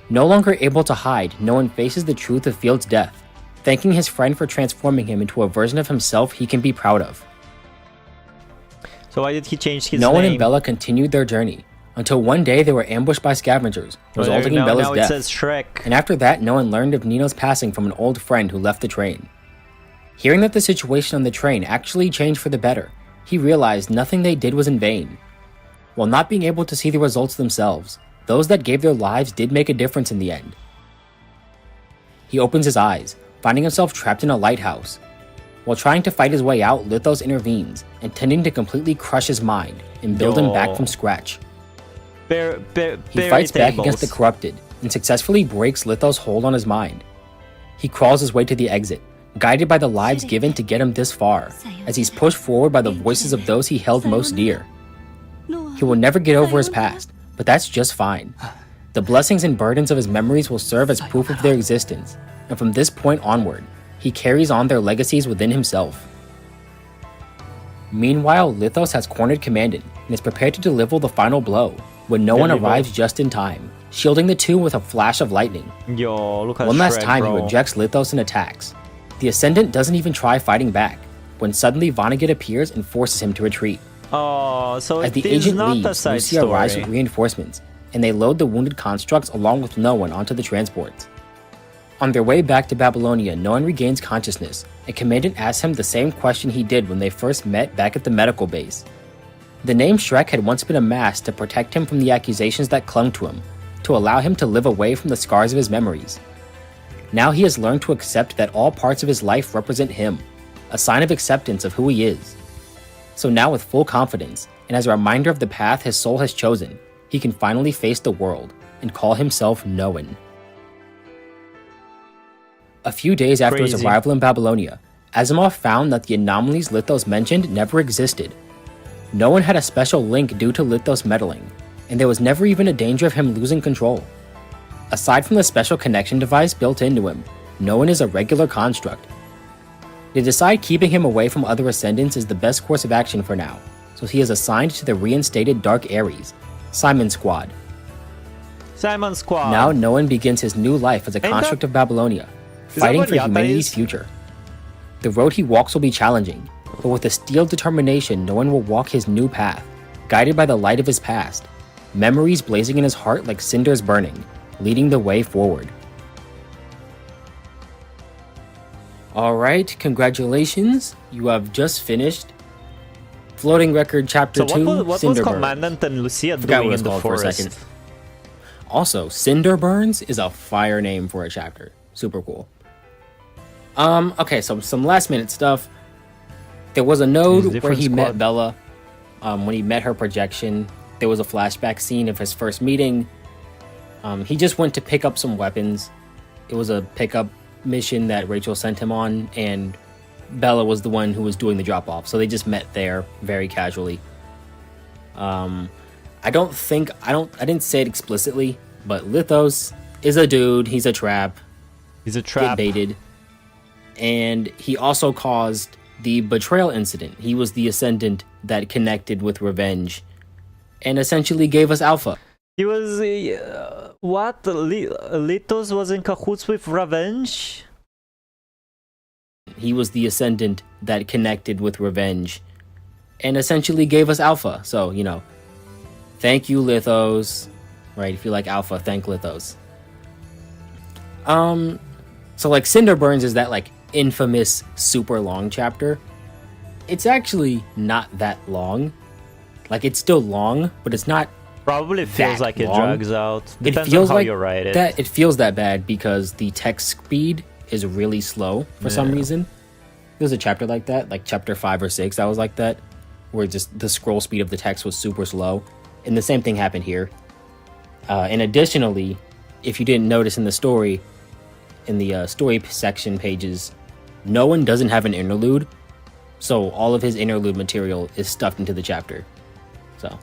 No longer able to hide, Noan faces the truth of Field's death, thanking his friend for transforming him into a version of himself he can be proud of. So why did he change his name? Noan and Bella continued their journey, until one day they were ambushed by scavengers, resulting in Bella's death. It says Shrek. And after that, Noan learned of Nino's passing from an old friend who left the train. Hearing that the situation on the train actually changed for the better, he realized nothing they did was in vain. While not being able to see the results themselves, those that gave their lives did make a difference in the end. He opens his eyes, finding himself trapped in a lighthouse. While trying to fight his way out, Lithos intervenes, intending to completely crush his mind and build him back from scratch. He fights back against the corrupted, and successfully breaks Lithos' hold on his mind. He crawls his way to the exit, guided by the lives given to get him this far, as he's pushed forward by the voices of those he held most dear. He will never get over his past, but that's just fine. The blessings and burdens of his memories will serve as proof of their existence, and from this point onward, he carries on their legacies within himself. Meanwhile, Lithos has cornered Commandant and is prepared to deliver the final blow when no one arrives just in time, shielding the two with a flash of lightning. Yo, look at One last Shrek, time bro. he rejects Lithos and attacks. The Ascendant doesn't even try fighting back, when suddenly Vonnegut appears and forces him to retreat. Oh, so As it the is agent not a leaves, side Lucia arrives story. with reinforcements, and they load the wounded constructs along with no one onto the transports. On their way back to Babylonia, no one regains consciousness, and Commandant asks him the same question he did when they first met back at the medical base. The name Shrek had once been amassed to protect him from the accusations that clung to him, to allow him to live away from the scars of his memories. Now he has learned to accept that all parts of his life represent him, a sign of acceptance of who he is. So now with full confidence, and as a reminder of the path his soul has chosen, he can finally face the world and call himself known. A few days after his Crazy. arrival in Babylonia, Asimov found that the anomalies Lithos mentioned never existed. No one had a special link due to Lithos meddling, and there was never even a danger of him losing control. Aside from the special connection device built into him, no one is a regular construct. They decide keeping him away from other Ascendants is the best course of action for now, so he is assigned to the reinstated Dark Ares, Simon Squad. Simon Squad. Now no one begins his new life as a construct of Babylonia, fighting what for Yatta humanity's is? future. The road he walks will be challenging, but with a steel determination, no one will walk his new path, guided by the light of his past, memories blazing in his heart like cinders burning, leading the way forward. Alright, congratulations, you have just finished Floating Record Chapter So 2, what was Cinderburns. Commandant and Lucia Forgot doing what it's in the called for a forest? second. Also, Cinderburns is a fire name for a chapter. Super cool. Okay, so some last minute stuff. There was a node where different he met squad. Bella. When he met her projection, there was a flashback scene of his first meeting. He just went to pick up some weapons. It was a pickup mission that Rachel sent him on, and Bella was the one who was doing the drop off. So they just met there very casually. I didn't say it explicitly, but Lithos is a dude. He's a trap. He's a Get trap. baited. And he also caused the betrayal incident. He was the Ascendant that connected with Revenge and essentially gave us Alpha. He was what? Lithos was in cahoots with Revenge? He was the Ascendant that connected with Revenge and essentially gave us Alpha. So, you know, thank you, Lithos. Right? If you like Alpha, thank Lithos. So like Cinderburns is that like infamous super long chapter. It's actually not that long. Like it's still long, but it's not. Probably feels that like it long. drags out. Depends it feels on how like you write it. that. It feels that bad because the text speed is really slow for some reason. There's a chapter like that, like chapter 5 or 6 that was like that, where just the scroll speed of the text was super slow. And the same thing happened here. And additionally, if you didn't notice in the story, in the story section pages, no one doesn't have an interlude, so all of his interlude material is stuffed into the chapter. So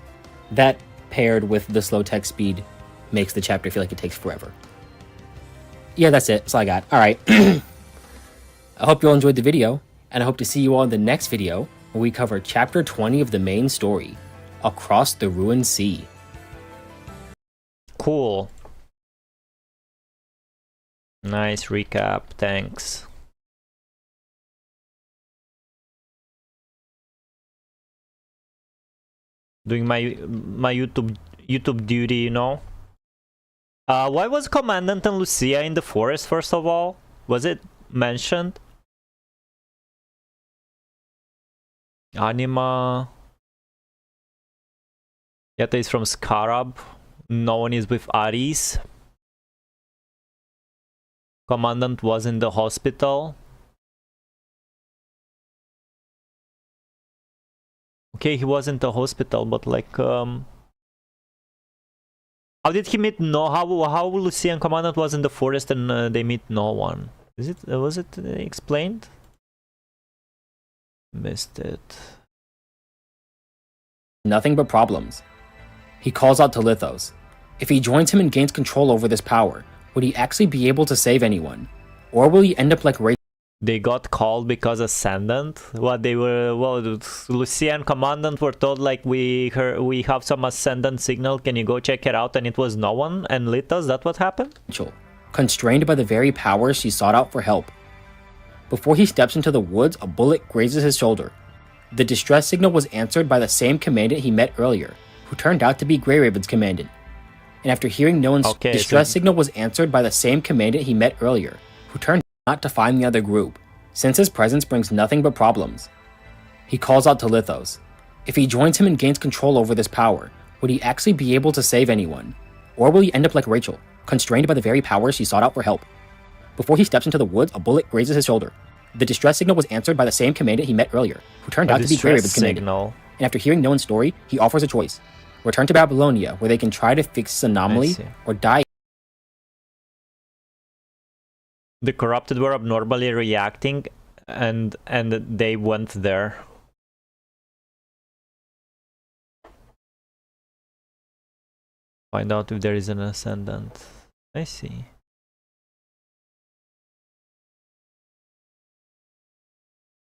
that paired with the slow text speed makes the chapter feel like it takes forever. Yeah, that's it. That's all I got. All right. I hope you all enjoyed the video, and I hope to see you all in the next video where we cover chapter 20 of the main story, Across the Ruined Sea. Cool. Nice recap, thanks. Doing my YouTube duty, you know. Why was Commandant and Lucia in the forest first of all? Was it mentioned? Anima. Yatta is from Scarab. No one is with Ares. Commandant was in the hospital. Okay, he was in the hospital, but like, how did he meet how Lucia and Commandant was in the forest and they meet no one? Was it explained? Missed it. Nothing but problems. He calls out to Lithos. If he joins him and gains control over this power, would he actually be able to save anyone? Or will he end up like Rachel? They got called because Ascendant? What they were, well, Lucia and Commandant were told like we have some Ascendant signal, can you go check it out? And it was no one, and Lithos, that what happened? Constrained by the very powers she sought out for help. Before he steps into the woods, a bullet grazes his shoulder. The distress signal was answered by the same commandant he met earlier, who turned out to be Grey Raven's commandant. And after hearing no one's distress signal was answered by the same commandant he met earlier, who turned out not to find the other group, since his presence brings nothing but problems. He calls out to Lithos. If he joins him and gains control over this power, would he actually be able to save anyone? Or will he end up like Rachel, constrained by the very powers she sought out for help? Before he steps into the woods, a bullet grazes his shoulder. The distress signal was answered by the same commandant he met earlier, who turned out to be Grey Raven's commandant. And after hearing no one's story, he offers a choice. Return to Babylonia, where they can try to fix this anomaly, or die. The corrupted were abnormally reacting, and they went there. Find out if there is an Ascendant. I see.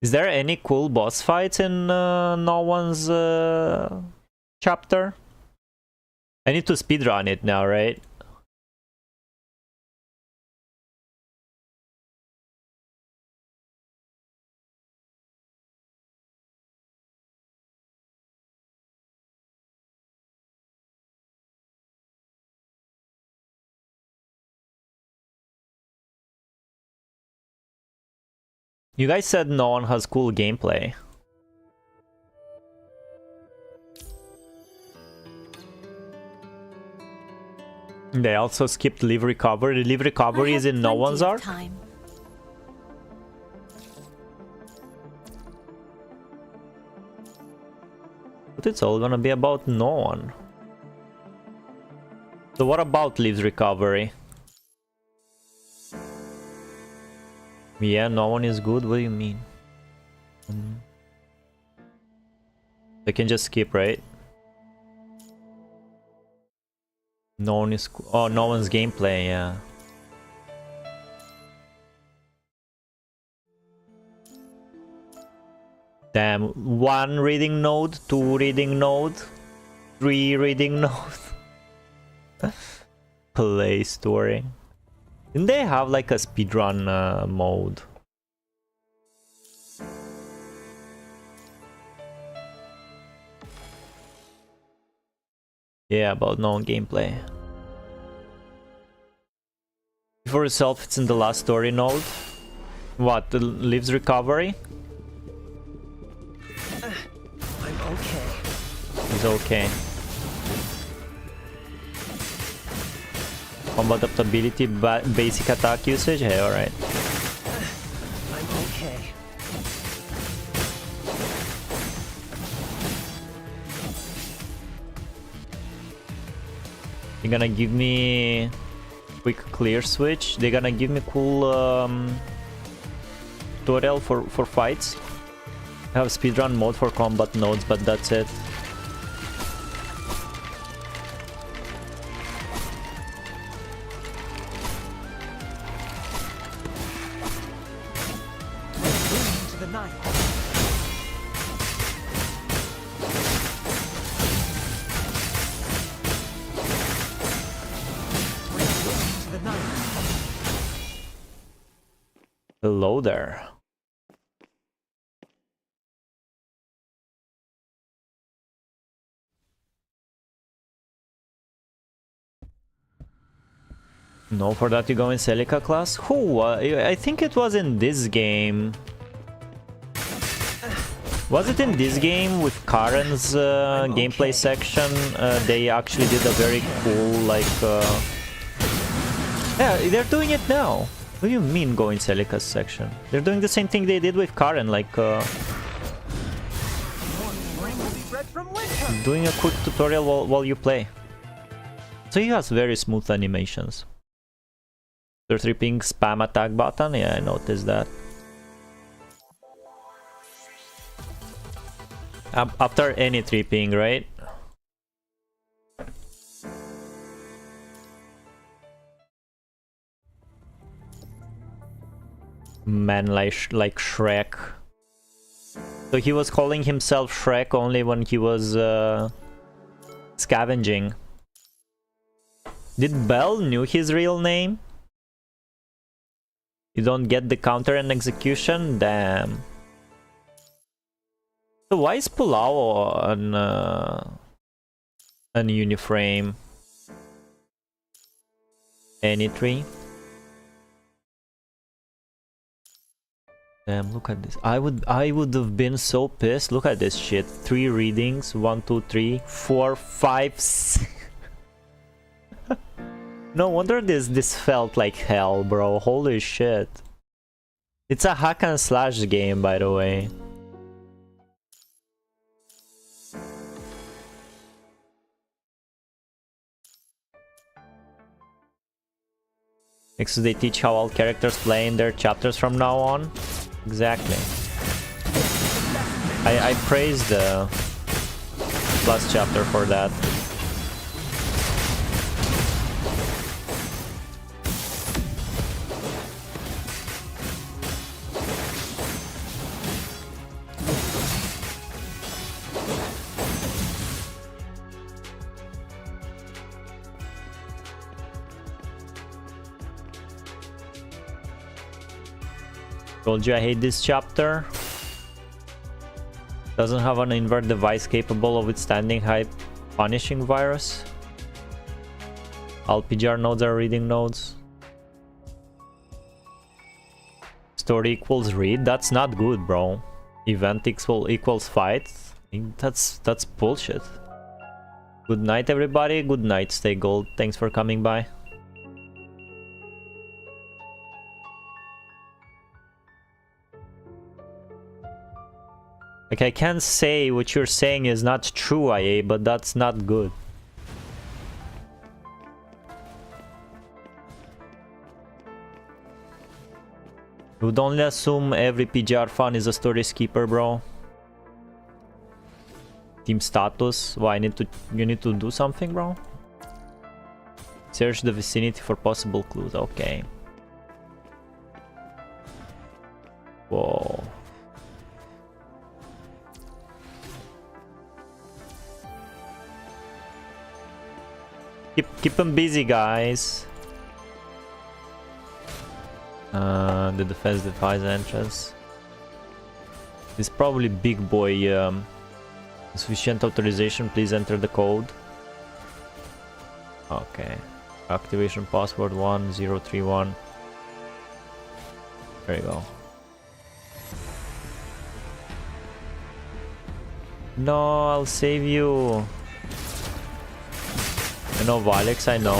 Is there any cool boss fights in no one's chapter? I need to speedrun it now, right? You guys said no one has cool gameplay. They also skipped Live Recovery. Live Recovery is in no one's arc? But it's all gonna be about no one. So what about Live's Recovery? Yeah, no one is good? What do you mean? I can just skip, right? No one is... Oh, no one's gameplay, yeah. Damn, 1 reading node, 2 reading node, 3 reading node. Play story. Didn't they have like a speedrun mode? Yeah, about known gameplay. For yourself, it's in the last story node. What, the Lives Recovery? I'm okay. He's okay. Combat adaptability, basic attack usage? Hey, alright. I'm okay. They're gonna give me quick clear switch. They're gonna give me cool tutorial for fights. I have speedrun mode for combat nodes, but that's it. Hello there. No, for that you go in Celica class? Who? I think it was in this game. Was it in this game with Karen's gameplay section? They actually did a very cool, like... Yeah, they're doing it now. What do you mean go in Celica's section? They're doing the same thing they did with Karen, like... doing a quick tutorial while you play. So he has very smooth animations. After 3 ping, spam attack button. Yeah, I noticed that. After any 3 ping, right? Man, like Shrek. So he was calling himself Shrek only when he was scavenging. Did Bell knew his real name? You don't get the counter and execution? Damn. So why is Pulao on Uniframe? Any tree? Damn, look at this. I would have been so pissed. Look at this shit. 3 readings. 1, 2, 3, 4, 5, 6. No wonder this felt like hell, bro. Holy shit. It's a hack and slash game, by the way. Next, they teach how all characters play in their chapters from now on. Exactly. I praised the last chapter for that. Told you I hate this chapter. Doesn't have an invert device capable of withstanding high punishing virus. All PGR nodes are reading nodes. Story equals read. That's not good, bro. Event equals fight. That's bullshit. Good night, everybody. Good night. Stay gold. Thanks for coming by. Like, I can't say what you're saying is not true, IA, but that's not good. You would only assume every PGR fan is a story skipper, bro. Team status. Why you need to do something, bro? Search the vicinity for possible clues. Okay. Whoa. Keep them busy, guys. The defense defies entrance. It's probably big boy. Sufficient authorization. Please enter the code. Okay. Activation password 1031. There you go. No, I'll save you. I know Valics, I know.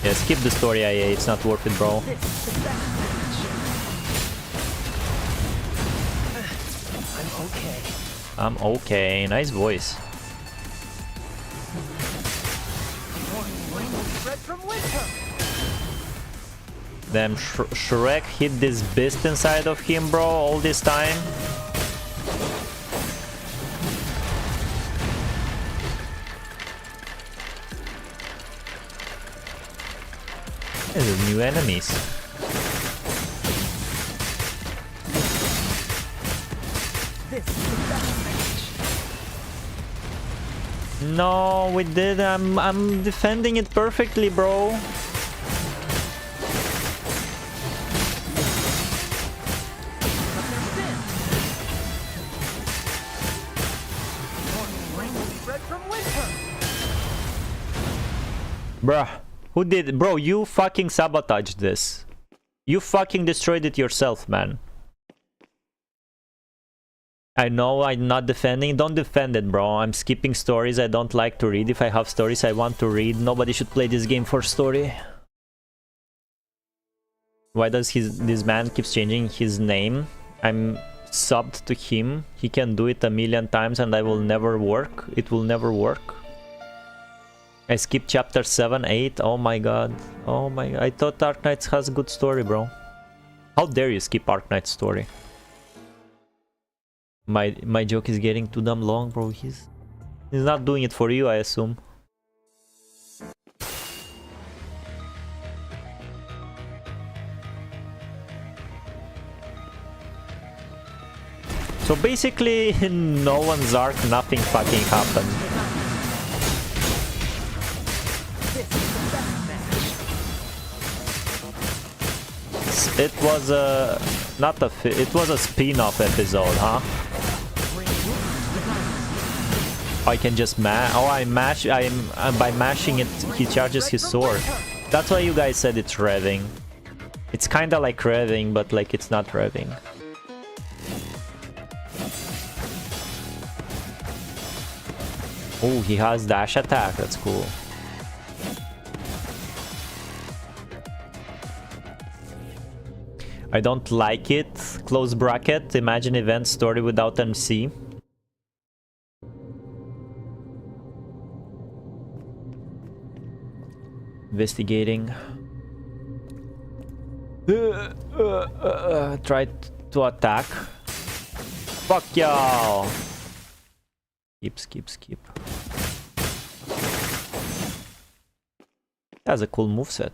Yeah, skip the story, IA. It's not worth it, bro. I'm okay. Nice voice. Damn, Shrek hid this beast inside of him, bro, all this time. New enemies. No, we did. I'm defending it perfectly, bro. Bruh. Who did? Bro, you fucking sabotaged this. You fucking destroyed it yourself, man. I know I'm not defending. Don't defend it, bro. I'm skipping stories. I don't like to read. If I have stories I want to read, nobody should play this game for story. Why does this man keeps changing his name? I'm subbed to him. He can do it a million times and I will never work. It will never work. I skipped chapter 7, 8. Oh my god. Oh my god. I thought Arc Knights has a good story, bro. How dare you skip Arc Knight's story? My joke is getting too damn long, bro. He's not doing it for you, I assume. So basically, in no one's arc, nothing fucking happened. It was a it was a spin-off episode, huh? I can just by mashing it, he charges his sword. That's why you guys said it's revving. It's kinda like revving, but like it's not revving. Oh, he has dash attack, that's cool. I don't like it. Close bracket. Imagine event story without MC. Investigating. Try to attack. Fuck y'all. Skip. That's a cool moveset.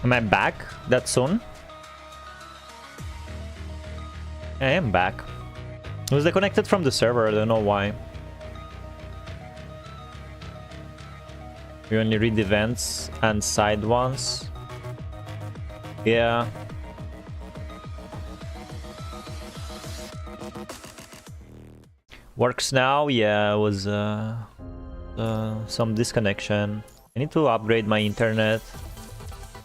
Am I back that soon? I am back. It was disconnected from the server, I don't know why. We only read events and side ones. Yeah. Works now? Yeah, it was some disconnection. I need to upgrade my internet.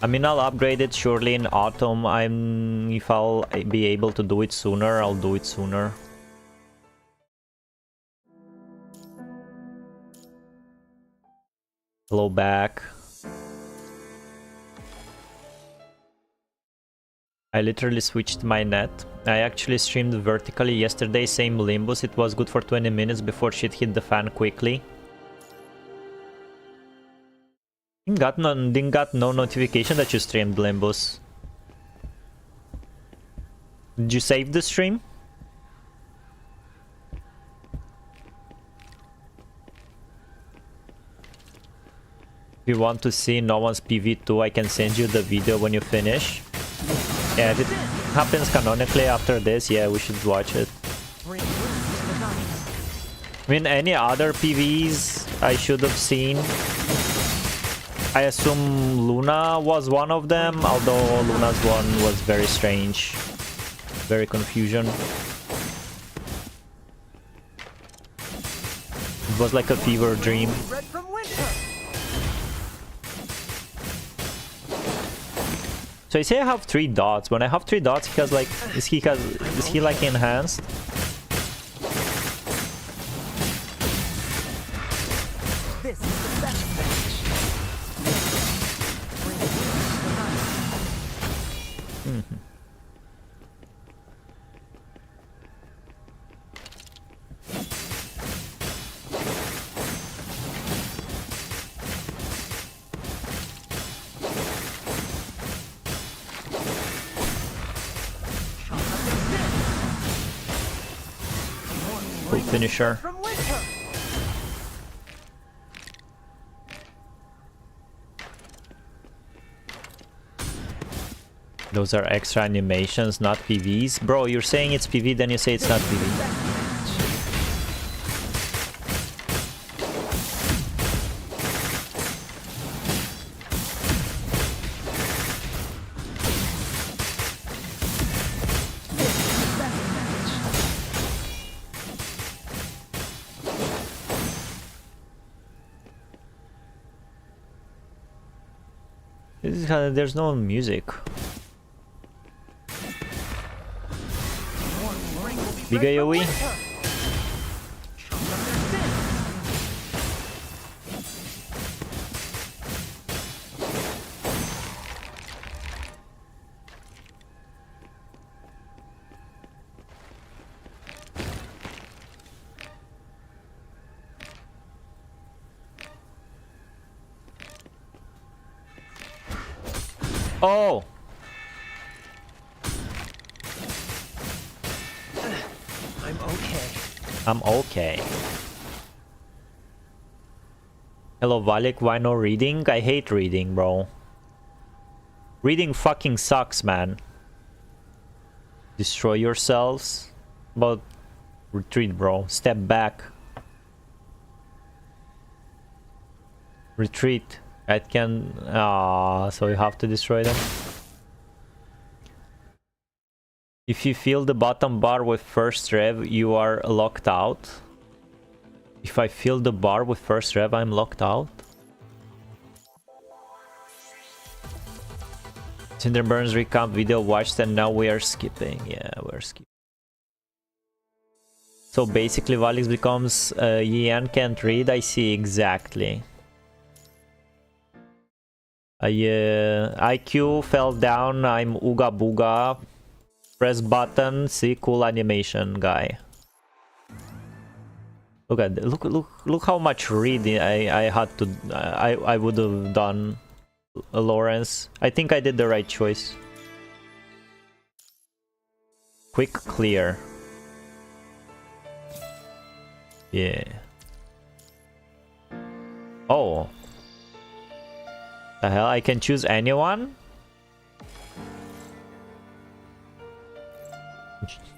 I mean, I'll upgrade it surely in autumn. If I'll be able to do it sooner, I'll do it sooner. Hello back. I literally switched my net. I actually streamed vertically yesterday, same Limbus. It was good for 20 minutes before shit hit the fan quickly. Didn't got no notification that you streamed Limbus. Did you save the stream? If you want to see no one's PV2, I can send you the video when you finish. Yeah, if it happens canonically after this, yeah, we should watch it. I mean, any other PVs I should have seen. I assume Luna was one of them, although Luna's one was very strange. Very confusion. It was like a fever dream. So I say I have 3 dots. When I have 3 dots, he has like is he like enhanced? This is the best match. Cool finisher. Those are extra animations, not PVs. Bro, you're saying it's PV, then you say it's not PV. There's no music. Big AoE. Oh! I'm okay. I'm okay. Hello, Valic. Why no reading? I hate reading, bro. Reading fucking sucks, man. Destroy yourselves. But retreat, bro. Step back. Retreat. I can... so you have to destroy them. If you feel the bottom bar with first rev, you are locked out. If I feel the bar with first rev, I'm locked out. Cinderburn's recap video watched and now we are skipping. Yeah, we're skipping. So basically Valics becomes Yan can't read. I see exactly. IQ fell down. I'm Ooga Booga. Press button. See, cool animation guy. Look at look how much reading I had to I would have done, Lawrence. I think I did the right choice. Quick clear. Yeah. Oh. The hell, I can choose anyone?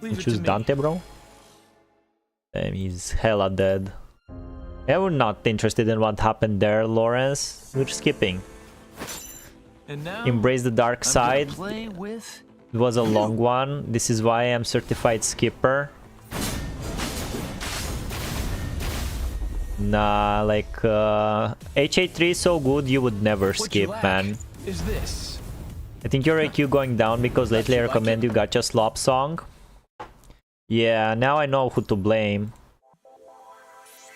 Choose Dante, bro? Damn, he's hella dead. Yeah, we're not interested in what happened there, Lawrence. We're skipping. And now, embrace the dark side. Play with It was a long one. This is why I'm certified skipper. Nah, like HA3 is so good you would never skip, man. Is this? I think your IQ going down because lately I recommend you Gacha Slop song. Yeah, now I know who to blame.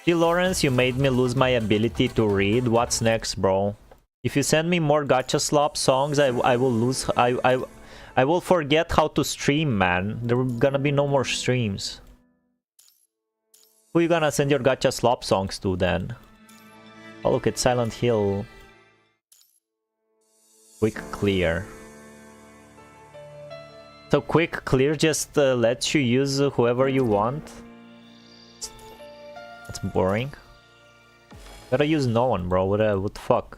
See, Lawrence, you made me lose my ability to read. What's next, bro? If you send me more Gacha Slop songs, I will lose. I will forget how to stream, man. There are gonna be no more streams. Who you gonna send your Gacha Slop songs to then? Oh, look, it's Silent Hill. Quick clear. So quick clear just lets you use whoever you want. That's boring. Gotta use no one, bro. What the fuck?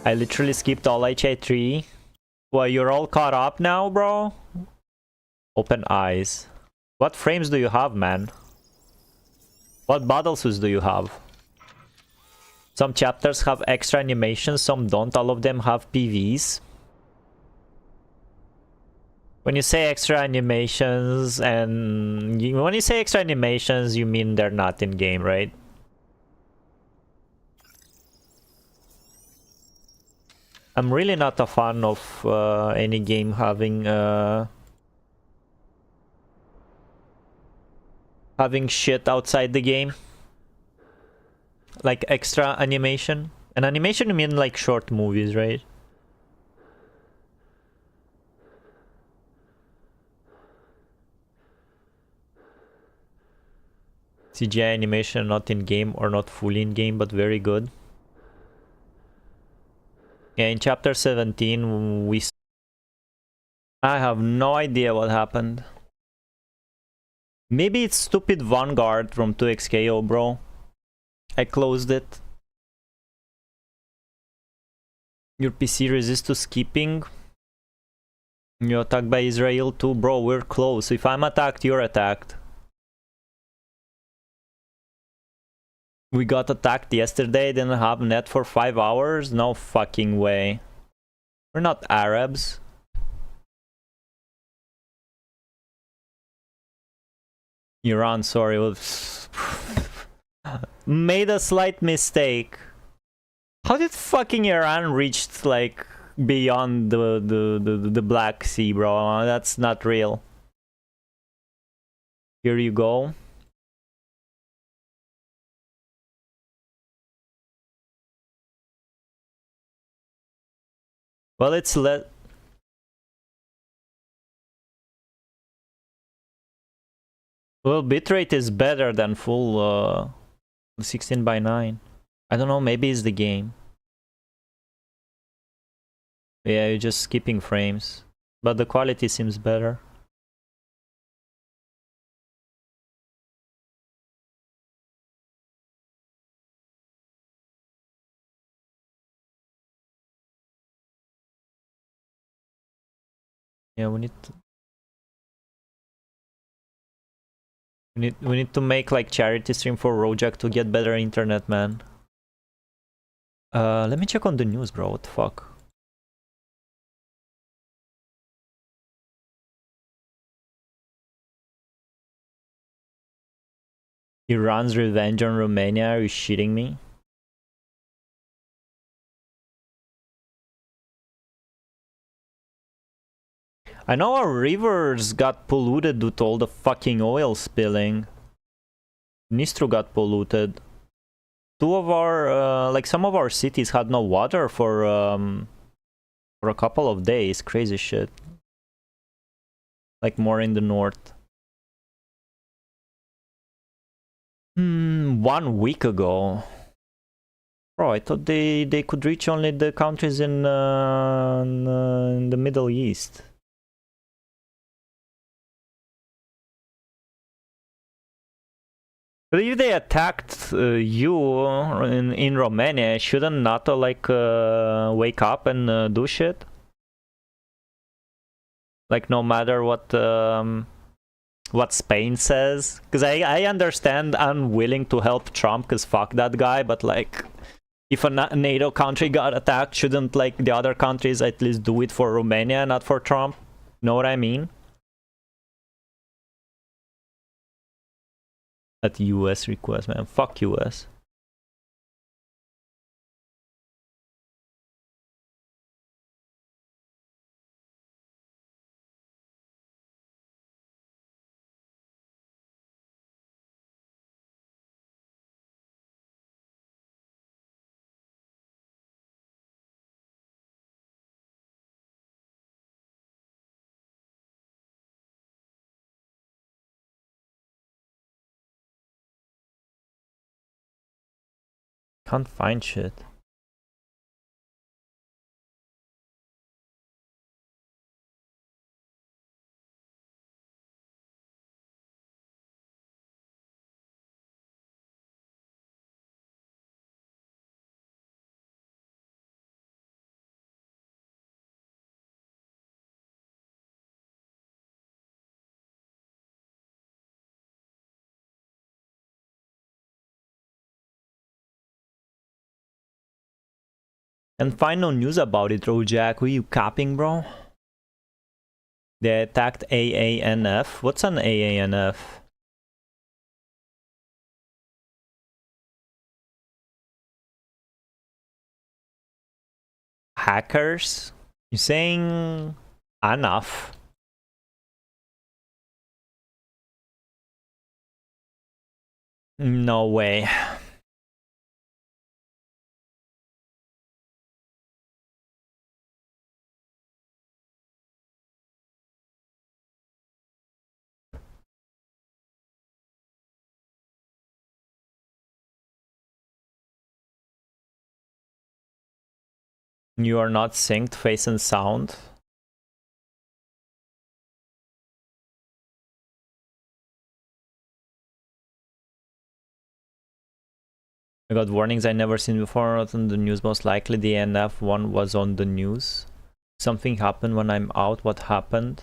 I literally skipped all HA3. Well, you're all caught up now, bro? Open eyes. What frames do you have, man? What battle suits do you have? Some chapters have extra animations, some don't. All of them have PVs. When you say extra animations, and when you say extra animations, you mean they're not in game, right? I'm really not a fan of any game having shit outside the game. Like extra animation. And animation you mean like short movies, right? CGI animation not in game or not fully in game, but very good. Yeah, in chapter 17 we... I have no idea what happened. Maybe it's stupid Vanguard from 2xKO, bro. I closed it. Your PC resists to skipping. You're attacked by Israel too, bro. We're close. If I'm attacked, you're attacked. We got attacked yesterday, didn't have net for 5 hours? No fucking way. We're not Arabs. Iran, sorry, was made a slight mistake. How did fucking Iran reach like beyond the Black Sea, bro. That's not real. Here you go. Well, it's let. Well, bitrate is better than full 16:9. I don't know, maybe it's the game. Yeah, you're just skipping frames. But the quality seems better. Yeah, we need to make like charity stream for Rojak to get better internet, man. Let me check on the news, bro. What the fuck? Iran's revenge on Romania? Are you shitting me? I know our rivers got polluted due to all the fucking oil spilling. Nistru got polluted. Two of our, like some of our cities had no water for a couple of days. Crazy shit. Like more in the north. 1 week ago. Bro, I thought they could reach only the countries in the Middle East. But if they attacked you in Romania, shouldn't NATO like wake up and do shit? Like no matter what Spain says? Because I understand unwilling to help Trump because fuck that guy, but like if a NATO country got attacked, shouldn't like the other countries at least do it for Romania, not for Trump? Know what I mean? At US request, man. Fuck US. Can't find shit. And find no news about it, Rojak. Were you capping, bro? They attacked AANF. What's an AANF? Hackers? You saying enough? No way. You are not synced face and sound. I got warnings I never seen before, not on the news. Most likely the NF one was on the news. Something happened when I'm out. What happened?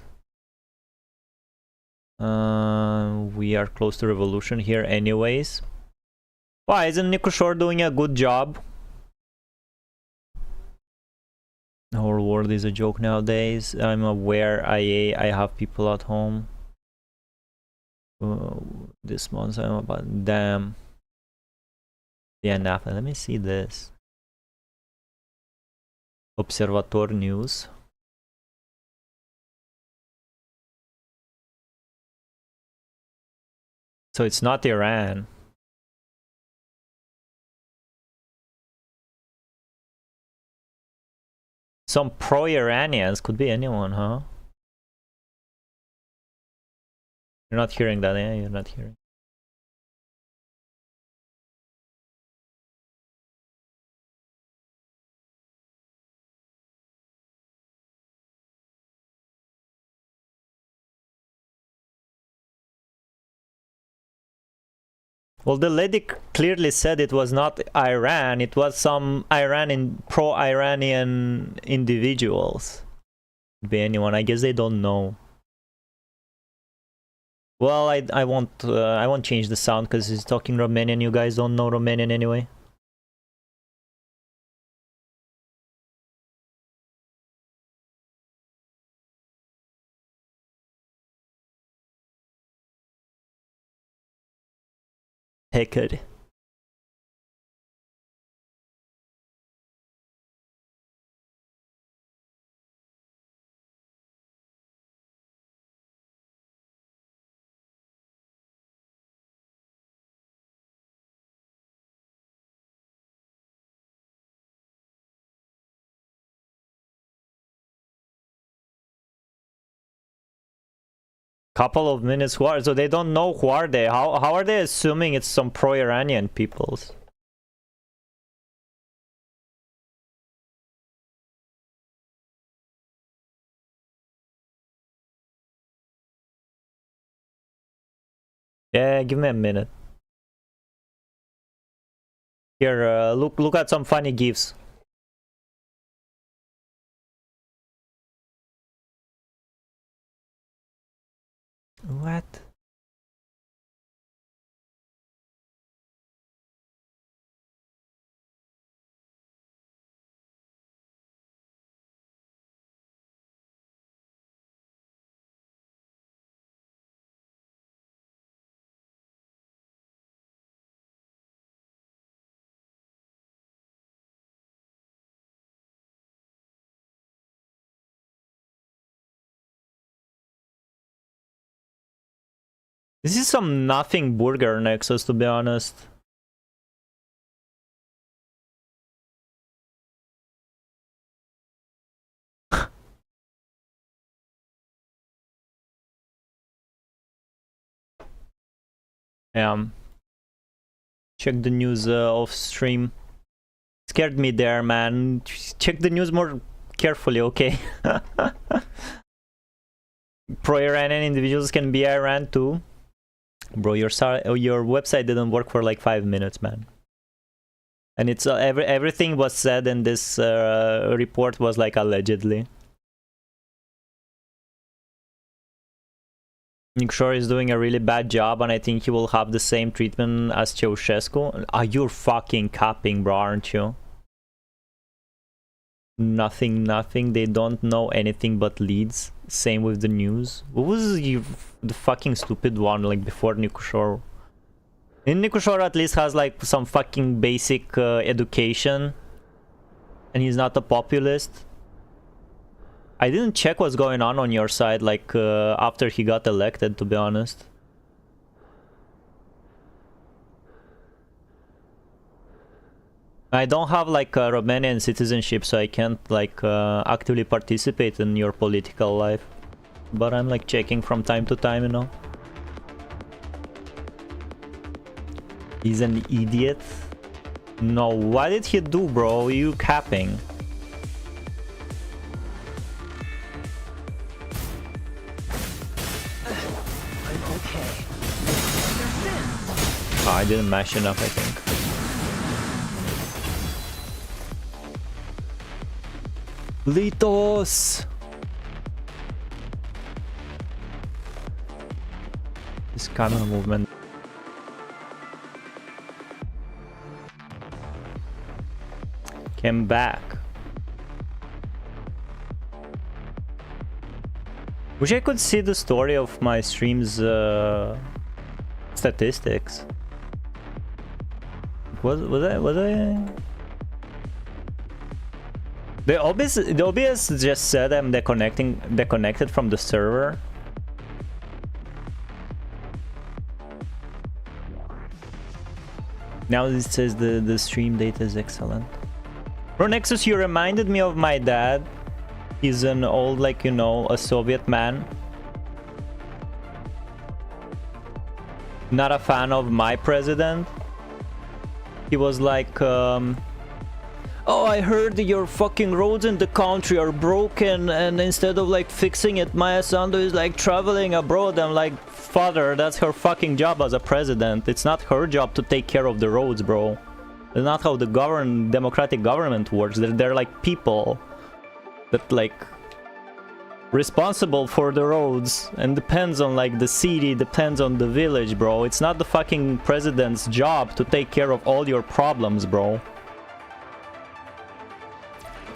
We are close to revolution here anyways. Why isn't Nikushore doing a good job? The whole world is a joke nowadays. I'm aware, I have people at home. This month I'm about damn. Yeah, enough. Let me see this. Observator News. So it's not Iran. Some pro-Iranians, could be anyone, huh? You're not hearing that, yeah? You're not hearing. Well, the lady clearly said it was not Iran, it was some pro-Iranian individuals. Could be anyone, I guess they don't know. Well, I won't change the sound because he's talking Romanian. You guys don't know Romanian anyway. Tekken. Couple of minutes. Who are, so they don't know who are they? How are they assuming it's some pro-Iranian peoples? Yeah, give me a minute. Here, look at some funny gifs. What? This is some nothing burger Nexus, to be honest. Check the news off stream. Scared me there, man. Check the news more carefully, okay? Pro-Iranian individuals can be Iran too. Bro, your website didn't work for like 5 minutes, man. And it's everything was said in this report was like allegedly. Nick Shore is doing a really bad job, and I think he will have the same treatment as Ceausescu. Ah, you're fucking capping, bro, aren't you? Nothing. They don't know anything but leads. Same with the news. What was the fucking stupid one like before Nikushore? And Nikushore at least has like some fucking basic education, and he's not a populist. I didn't check what's going on your side like after he got elected, to be honest. I don't have like a Romanian citizenship, so I can't like actively participate in your political life. But I'm like checking from time to time, you know. He's an idiot. No, what did he do, bro? You capping? I'm okay. Oh, I didn't mash enough, I think. Litos! This camera movement. Came back. Wish I could see the story of my stream's statistics. Was I? The OBS just said I'm disconnected from the server. Now it says the stream data is excellent. Bro, Nexus, you reminded me of my dad. He's an old, like, you know, a Soviet man. Not a fan of my president. He was like, oh, I heard that your fucking roads in the country are broken, and instead of like fixing it, Maya Sandu is like traveling abroad. I'm like, father, that's her fucking job as a president. It's not her job to take care of the roads, bro. That's not how the democratic government works. They're like people that like responsible for the roads, and depends on like the city, depends on the village, bro. It's not the fucking president's job to take care of all your problems, bro.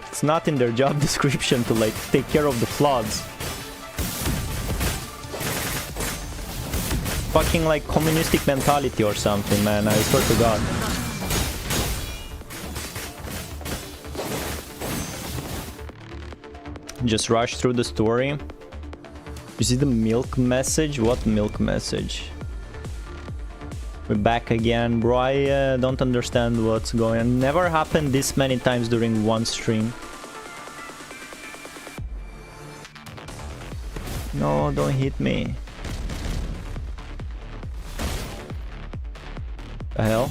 It's not in their job description to like take care of the floods. Fucking like communistic mentality or something, man. I swear to God. Just rush through the story. You see the milk message? What milk message? We're back again, bro. I don't understand what's going on. Never happened this many times during one stream. No, don't hit me. The hell?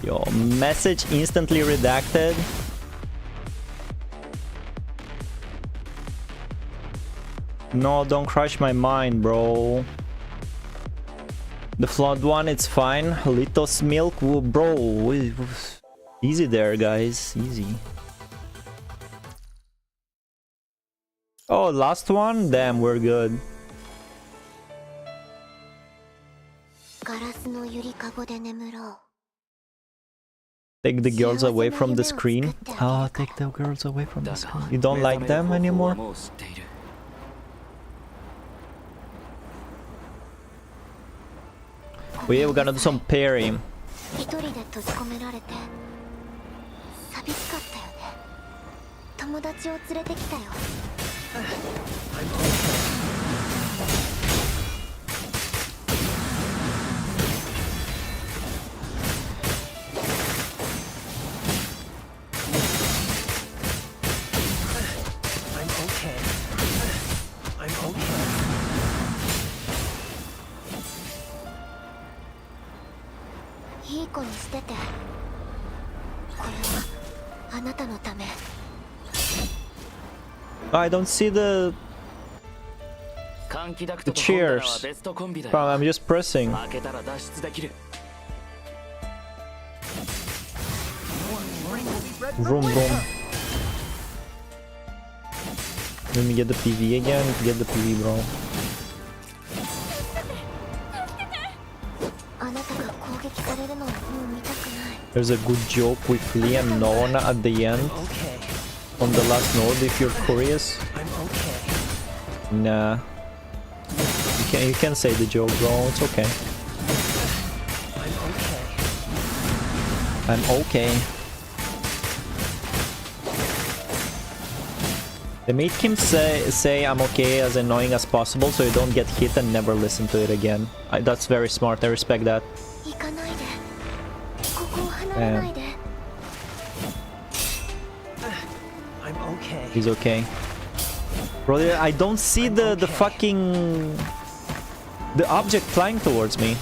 Yo, message instantly redacted. No, don't crush my mind, bro. The flood one, it's fine. Litos milk, bro. Easy there, guys. Easy. Oh, last one? Damn, we're good. Take the girls away from the screen. Oh, take the girls away from the screen. You don't like them anymore? We're gonna do some parry. I don't see the cheers. I'm just pressing. Vroom vroom. Let me get the PV again. Get the PV, bro. There's a good joke with Liam Nona at the end. On the last node, if you're curious. Nah. You can say the joke, bro. It's okay. I'm okay. They made him say I'm okay as annoying as possible so you don't get hit and never listen to it again. That's very smart. I respect that. I'm okay. He's okay. Bro, I don't see the fucking... the object flying towards me.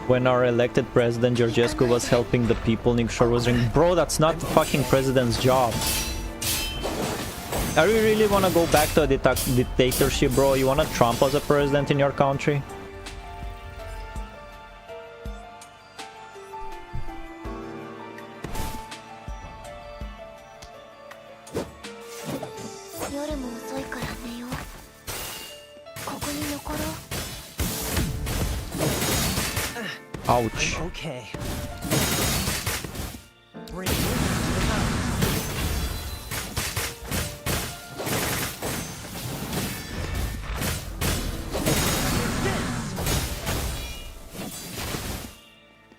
When our elected president Georgescu was helping the people, Nick Shore was ringing. Bro, that's not the fucking president's job. Are you really wanna go back to a dictatorship, bro? You wanna Trump as a president in your country? Ouch. I'm okay.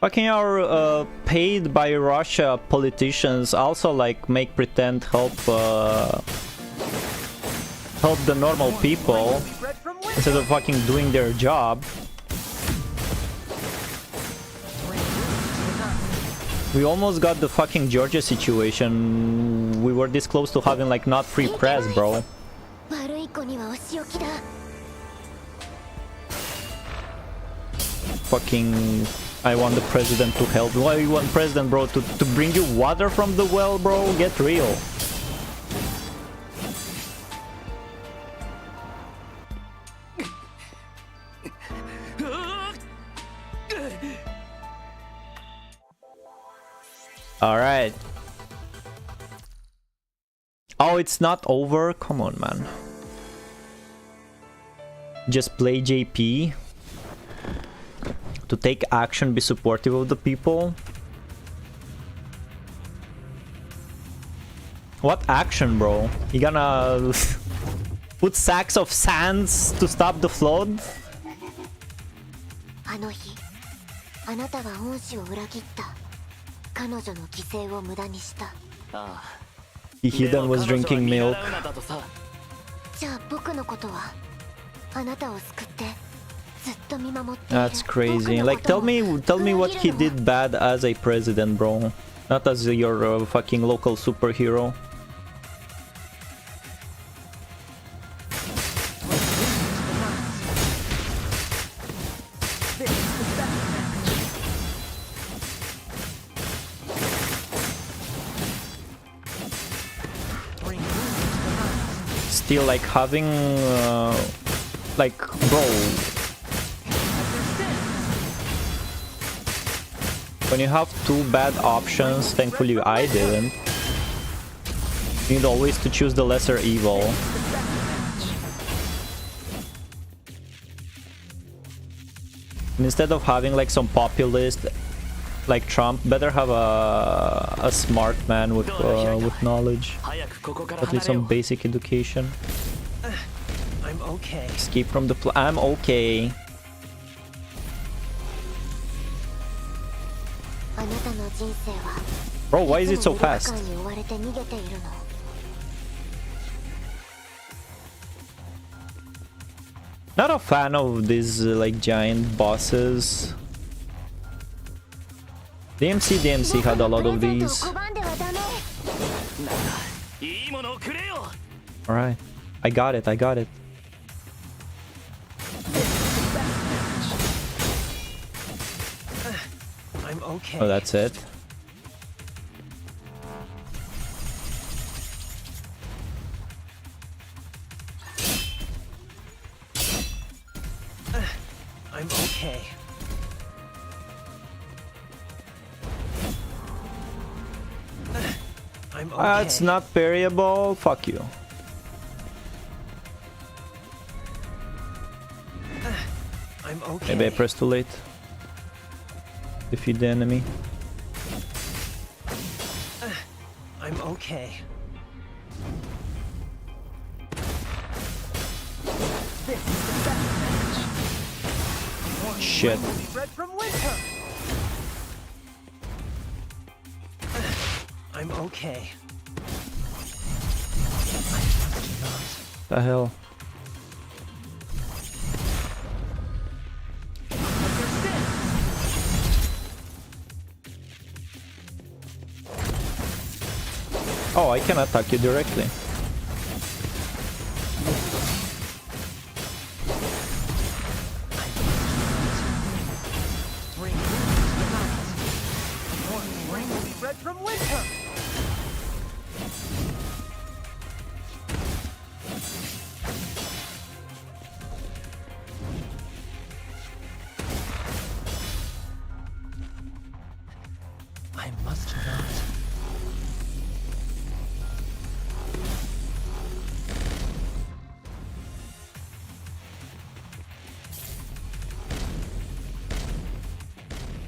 Fucking our paid by Russia politicians also like make pretend help help the normal people instead of fucking doing their job. We almost got the fucking Georgia situation. We were this close to having like not free press, bro. Fucking I want the president to help. Why you want president, bro? To bring you water from the well, bro? Get real. All right. Oh, it's not over? Come on, man. Just play JP. To take action, be supportive of the people. What action, bro? You gonna put sacks of sands to stop the flood? He then was drinking milk. That's crazy. Like, tell me what he did bad as a president, bro. Not as your fucking local superhero. Still, like, having like, bro, when you have two bad options, thankfully I didn't, you need always to choose the lesser evil. And instead of having like some populist like Trump, better have a smart man with knowledge, at least some basic education. I'm okay. Escape from the I'm okay. Bro, why is it so fast? Not a fan of these like giant bosses. DMC had a lot of these. Alright. I got it. I'm okay. Oh, that's it. I'm okay. I'm okay. It's not variable. Fuck you. I'm okay. Maybe I pressed too late. Defeat the enemy. I'm okay. Shit. I'm okay. The hell? Oh, I can attack you directly. I must not.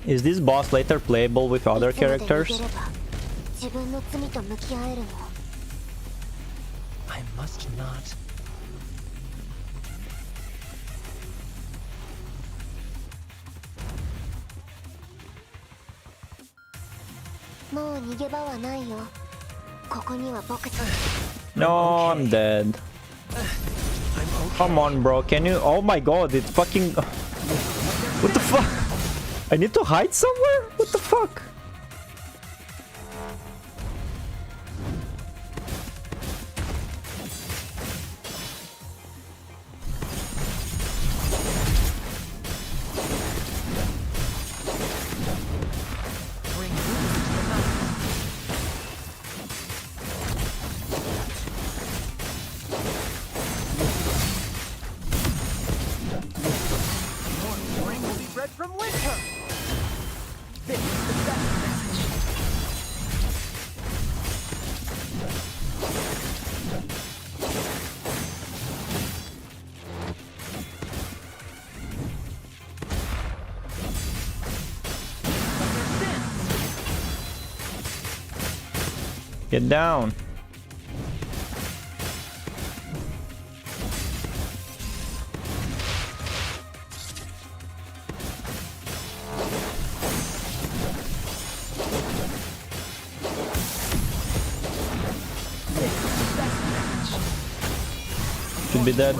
Is this boss later playable with other characters? I must not. No, I'm dead. Come on, bro. Can you? Oh my god, it fucking. What the fuck? I need to hide somewhere? What the fuck? Get down. Should be dead.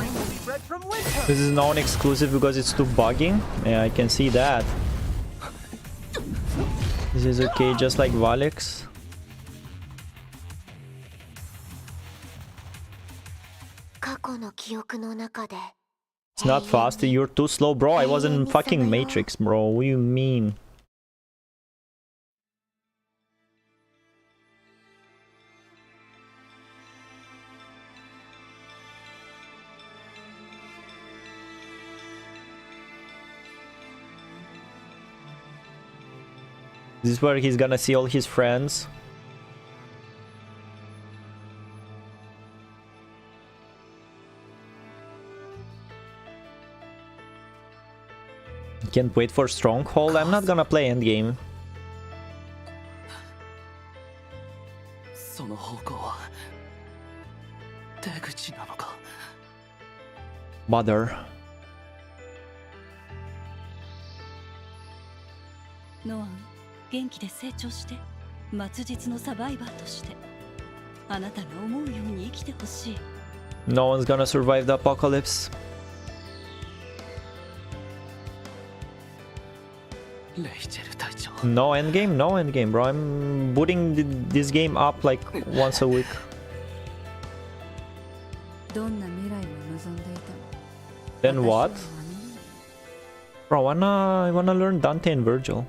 This is non-exclusive because it's too bugging. Yeah, I can see that. This is okay, just like Valics. It's not fast, you're too slow, bro. I was in fucking Matrix, bro. What do you mean? This is where he's gonna see all his friends. Can't wait for Stronghold. I'm not gonna play endgame. Bother. No one's gonna survive the apocalypse. No endgame, bro. I'm booting this game up like once a week. Then what? Bro, I wanna learn Dante and Vergil.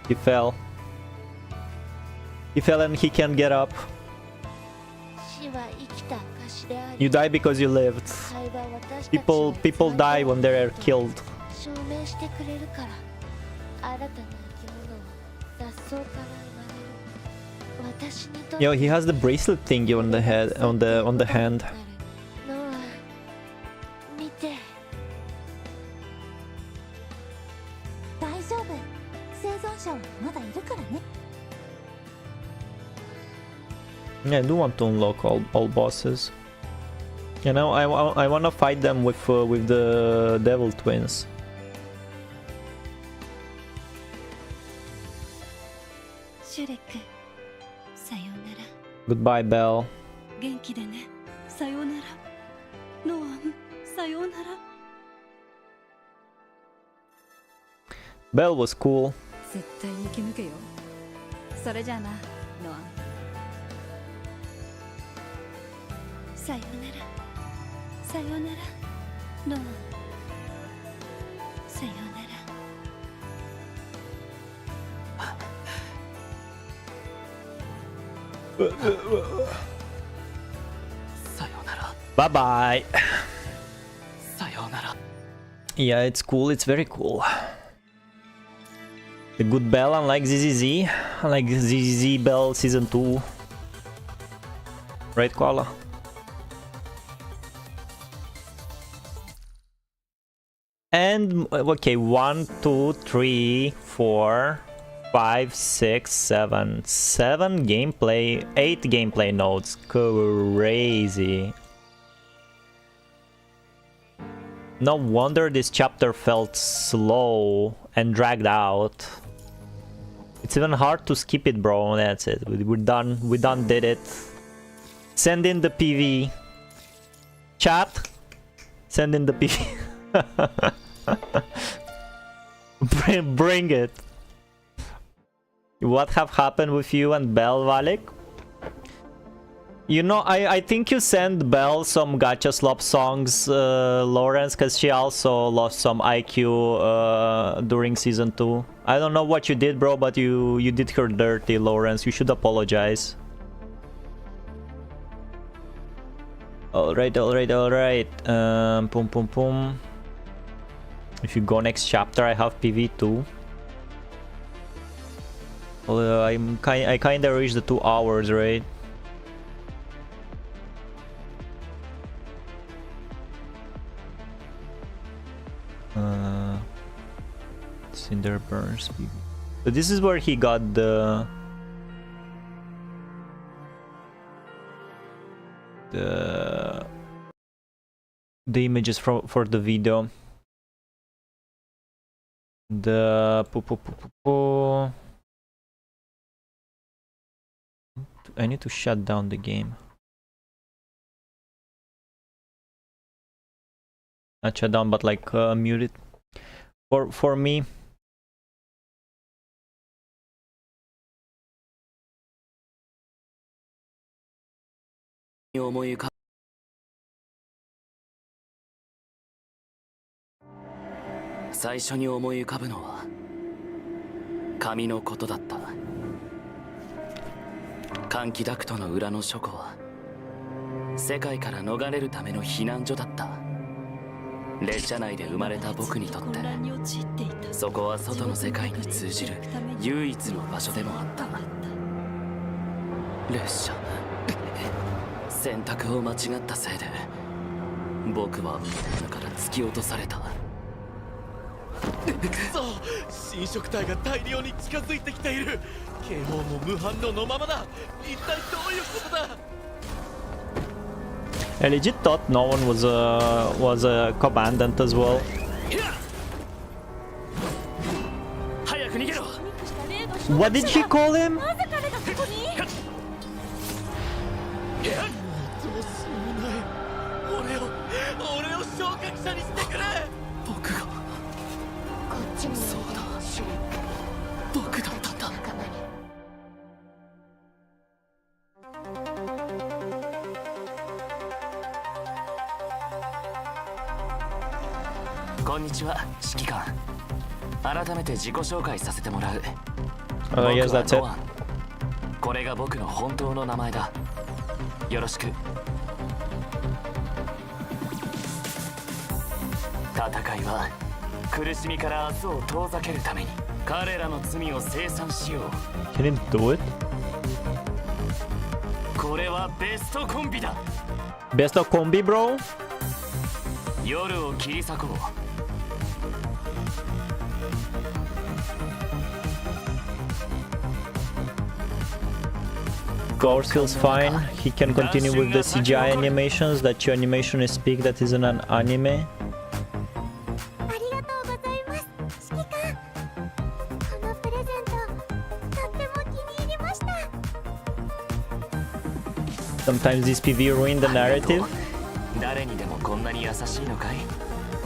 He fell. He fell and he can't get up. You die because you lived. People die when they're killed. Yo, he has the bracelet thingy on the head, on the hand. Yeah, I do want to unlock all bosses. You know, I want to fight them with the devil twins. Goodbye, Belle. Belle was cool. Bye-bye. Yeah, it's cool. It's very cool. The good Belle, unlike ZZZ. Unlike ZZZ Belle Season 2. Right, Koala? And okay, 1, 2, 3, 4, 5, 6, 7, 7 gameplay, 8 gameplay nodes. Crazy. No wonder this chapter felt slow and dragged out. It's even hard to skip it, bro. That's it. We're done. We done did it. Send in the PV. Chat. Send in the PV. Bring it. What have happened with you and Belle, Valic? You know, I think you sent Belle some gacha slop songs, Lawrence, because she also lost some IQ during season 2. I don't know what you did, bro, but you did her dirty, Lawrence. You should apologize. Alright. Pum pum pum. If you go next chapter, I have PV2. I kinda reached the 2 hours, right? Cinder burns PV. So this is where he got the images for the video. I need to shut down the game. Not shut down, but like mute it. For me. I legit thought no one was a commandant as well. What did she call him? Yes, that's it. Can he do it? Best of combi, bro? Gore skills fine. He can continue with the CGI animations. That your animation is peak, that isn't an anime. Sometimes this PV ruin the narrative.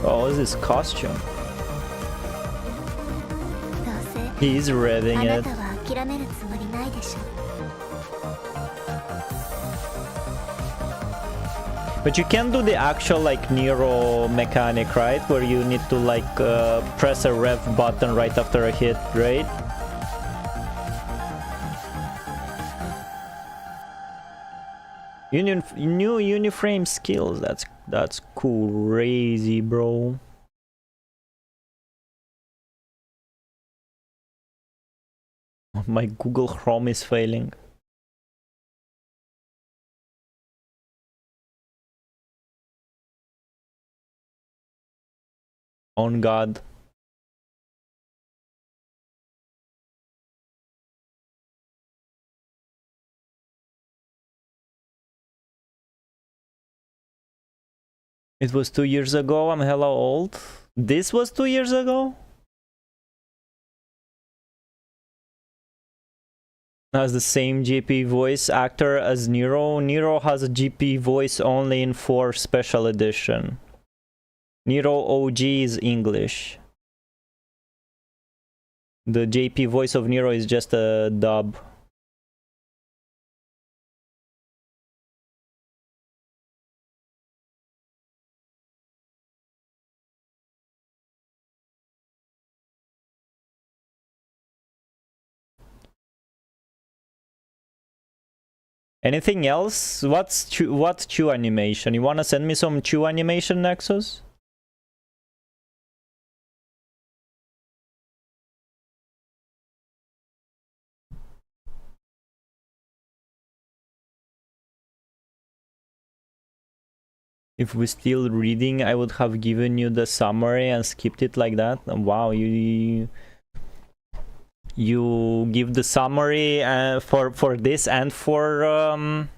Oh, what is this costume? He's revving it. But you can do the actual like Nero mechanic, right? Where you need to like press a rev button right after a hit, right? New uniframe skills. That's crazy, bro. My Google Chrome is failing. On God. It was 2 years ago. I'm hella old. This was 2 years ago? Has the same GP voice actor as Nero. Nero has a GP voice only in 4 special edition. Nero OG is English. The JP voice of Nero is just a dub. Anything else? What's Chew animation? You wanna send me some Chew animation, Nexus? If we're still reading, I would have given you the summary and skipped it like that. Wow, you give the summary for this and for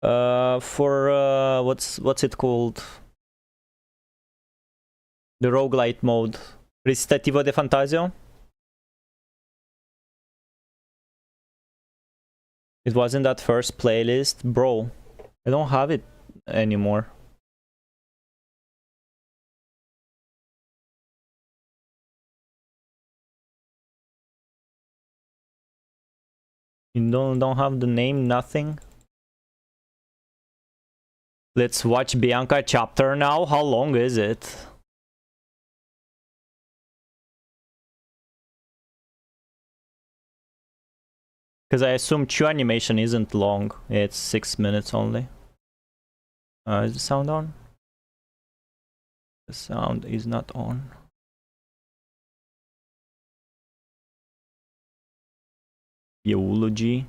what's it called? The roguelite mode. Recitativo de Fantasio? It wasn't that first playlist, bro. I don't have it anymore. You don't have the name, nothing? Let's watch Bianca chapter now. How long is it? Because I assume Chew animation isn't long. It's 6 minutes only. Is the sound on? The sound is not on. Eulogy.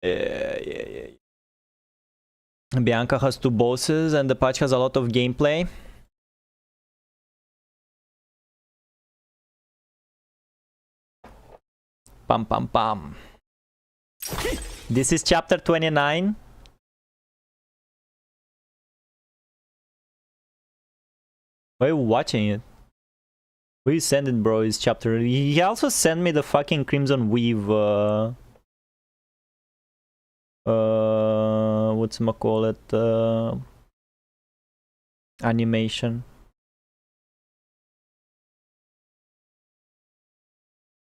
Yeah. Bianca has 2 bosses and the patch has a lot of gameplay. Pam pam pam. This is chapter 29. Why are you watching it? Where you send it, bro? Is chapter. He also sent me the fucking Crimson Weave. Whatchamacallit? Animation.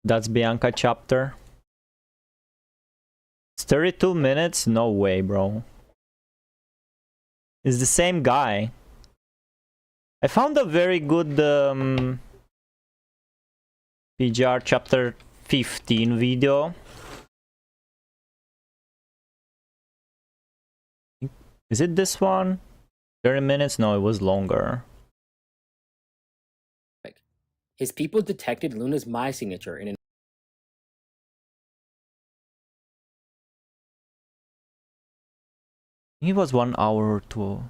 That's Bianca chapter. It's 32 minutes? No way, bro. It's the same guy. I found a very good PGR chapter 15 video. Is it this one? 30 minutes? No, it was longer. His people detected Luna's Mai signature in an It was 1 hour or 2.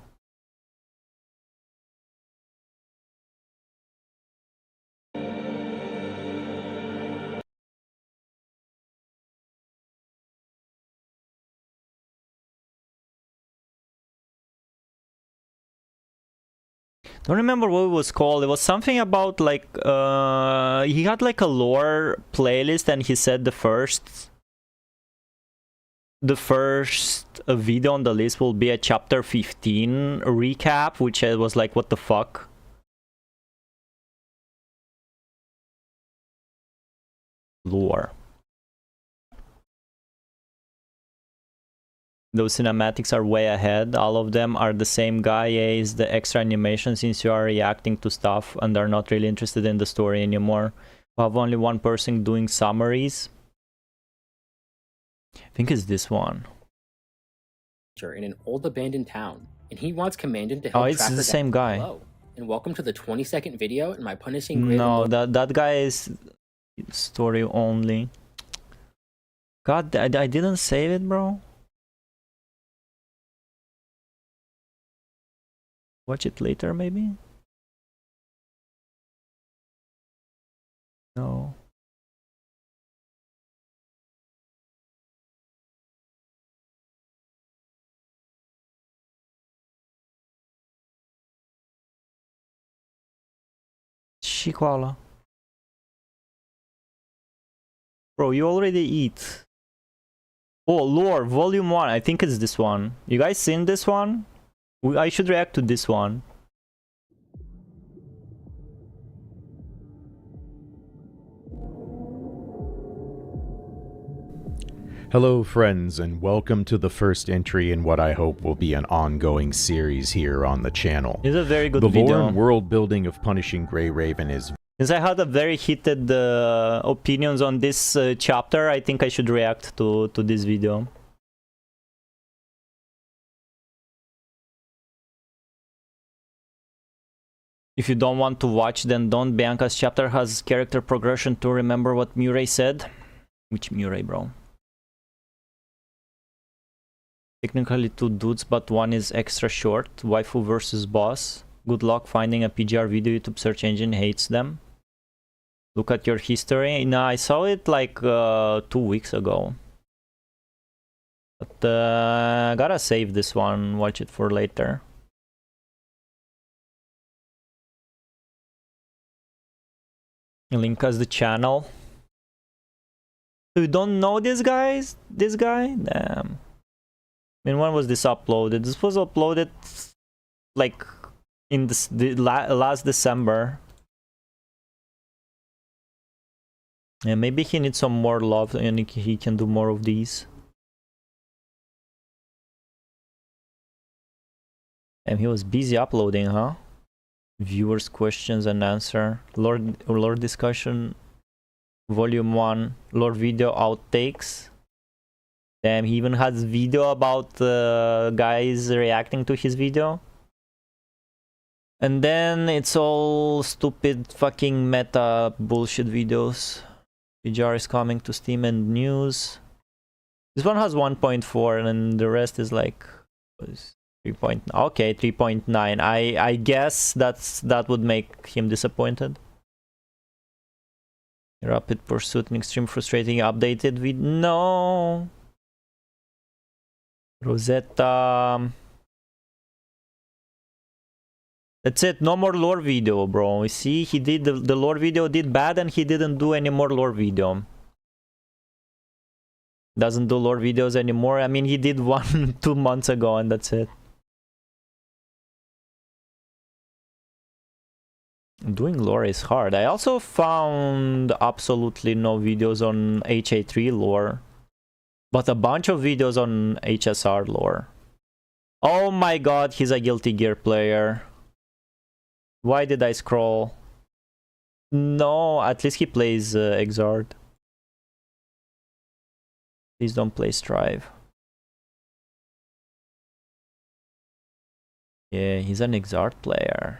Don't remember what it was called. It was something about like he had like a lore playlist and he said the first video on the list will be a chapter 15 recap, which I was like, what the fuck? Lore. Those cinematics are way ahead. All of them are the same guy. Yeah, is the extra animation since you are reacting to stuff and are not really interested in the story anymore. We have only one person doing summaries. I think it's this one. In an old abandoned town, and he wants Commandant to help. Oh, it's the same guy. Pulao. And welcome to the 22nd video in my punishing grade. No, that guy is story only. God, I didn't save it, bro. Watch it later, maybe? No. Shikola. Bro, you already eat. Oh, lore, volume 1. I think it's this one. You guys seen this one? I should react to this one. Hello friends, and welcome to the first entry in what I hope will be an ongoing series here on the channel. It's a very good video. The video. lore and world building of Punishing Grey Raven is... Since I had a very heated opinions on this chapter, I think I should react to this video. If you don't want to watch, then don't. Bianca's chapter has character progression to remember what Murray said. Which Murray, bro? Technically 2 dudes, but one is extra short. Waifu versus boss. Good luck finding a PGR video. YouTube search engine hates them. Look at your history. No, I saw it like 2 weeks ago. But gotta save this one. Watch it for later. Link us the channel. You don't know this guys? This guy? Damn. I mean, when was this uploaded? This was uploaded like in the last December. Yeah, maybe he needs some more love and he can do more of these. And he was busy uploading, huh? Viewers questions and answer. Lore discussion. Volume 1. Lore video outtakes. Damn, he even has video about guys reacting to his video. And then it's all stupid fucking meta bullshit videos. PGR is coming to Steam and news. This one has 1.4 and then the rest is like 3. Okay, 3.9. I guess that would make him disappointed. Rapid pursuit and extreme frustrating updated video. No. Rosetta. That's it. No more lore video, bro. You see, he did the lore video did bad and he didn't do any more lore video. Doesn't do lore videos anymore. I mean, he did one 2 months ago and that's it. Doing lore is hard. I also found absolutely no videos on HA3 lore, but a bunch of videos on HSR lore. Oh my god, he's a Guilty Gear player. Why did I scroll? No, at least he plays Exard. Please don't play Strive. Yeah, he's an Exard player.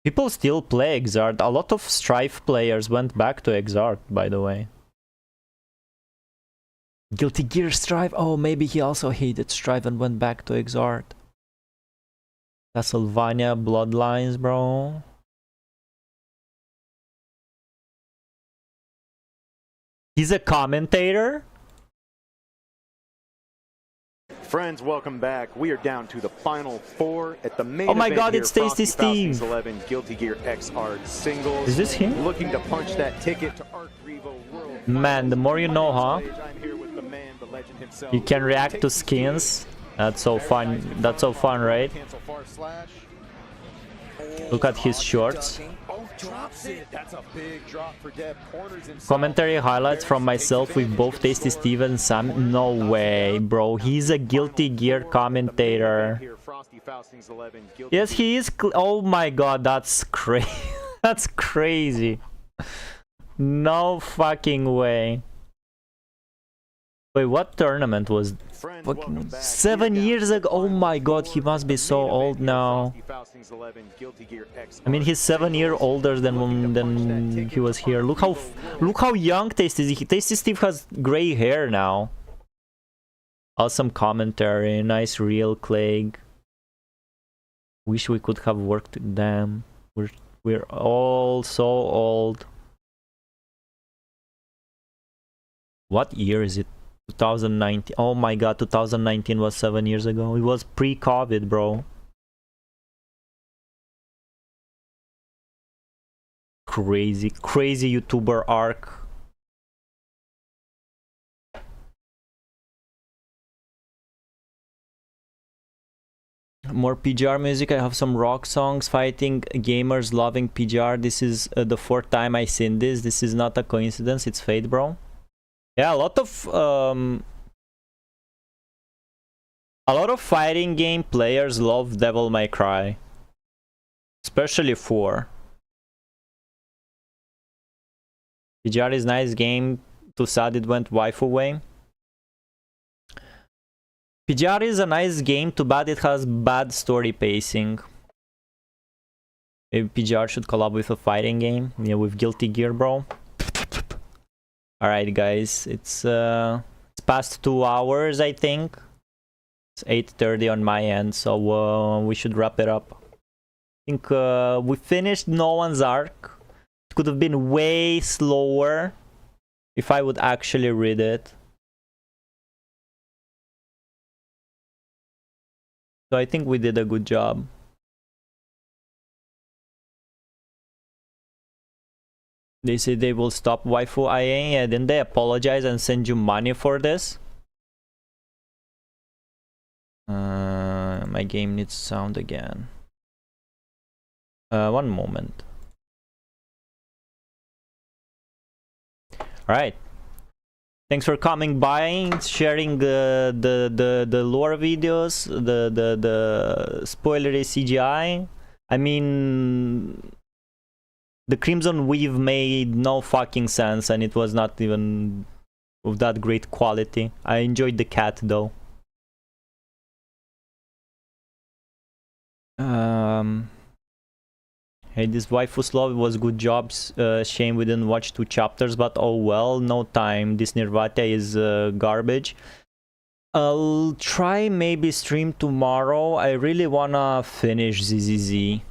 People still play Exard. A lot of Strife players went back to Exard, by the way. Guilty Gear Strive. Oh, maybe he also hated Strive and went back to Exard. Castlevania Bloodlines, bro. He's a commentator? Friends, welcome back. We are down to the final 4 at the main. Oh my event god, here, it's Tasty Steve. 11 Guilty Gear XR singles. Is this him? Looking to punch that ticket to Arc Revo World. Man, the more you know, huh? I'm here with the man, the legend himself. You can react to skins. That's so fun. That's so fun, right? Look at his shorts. Commentary highlights from myself with both Tasty Steve and Sam. No way, bro. He's a Guilty Gear commentator. Yes, he is. Oh my god, that's crazy. That's crazy. No fucking way. Wait, what tournament was fucking 7 years ago? Oh my god, he must be so old now. I mean, he's 7 years older than he was here. Look how young Tasty is. Tasty Steve has gray hair now. Awesome commentary, nice real Clegg. Wish we could have worked with them. We're all so old. What year is it? 2019. Oh my god, 2019 was 7 years ago. It was pre-COVID, bro. Crazy YouTuber arc. More PGR music. I have some rock songs. Fighting gamers loving PGR. This is the 4th time I seen this. This is not a coincidence. It's fate, bro. Yeah, a lot of fighting game players love Devil May Cry, especially 4. PGR is nice game. Too sad it went waifu way. PGR is a nice game. Too bad it has bad story pacing. Maybe PGR should collab with a fighting game. Yeah, with Guilty Gear, bro. Alright guys, it's past 2 hours, I think. It's 8:30 on my end, so we should wrap it up. I think we finished No One's arc. It could have been way slower if I would actually read it. So I think we did a good job. They say they will stop waifu IA, and then they apologize and send you money for this. My game needs sound again. One moment. Alright. Thanks for coming by, sharing the lore videos, the spoilery CGI. I mean, the Crimson Weave made no fucking sense, and it was not even of that great quality. I enjoyed the cat though. Hey, this waifu love was good jobs. Shame we didn't watch 2 chapters, but oh well, no time. This Nirvata is garbage. I'll try maybe stream tomorrow. I really wanna finish ZZZ.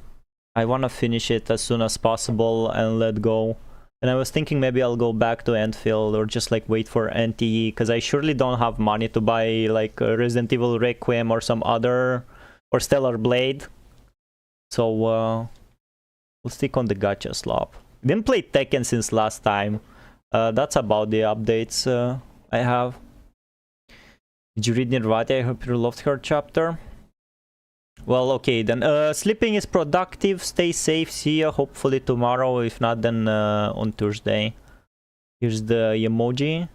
I wanna finish it as soon as possible and let go. And I was thinking maybe I'll go back to Enfield or just like wait for NTE, because I surely don't have money to buy like Resident Evil Requiem or some other, or Stellar Blade. So we'll stick on the gacha slop. Didn't play Tekken since last time. That's about the updates I have. Did you read Nirvata? I hope you loved her chapter. Well, okay then. Sleeping is productive. Stay safe. See ya. Hopefully tomorrow. If not, then on Thursday. Here's the emoji.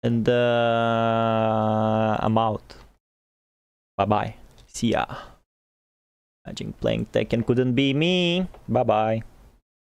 And I'm out. Bye-bye. See ya. Imagine playing Tekken couldn't be me. Bye-bye.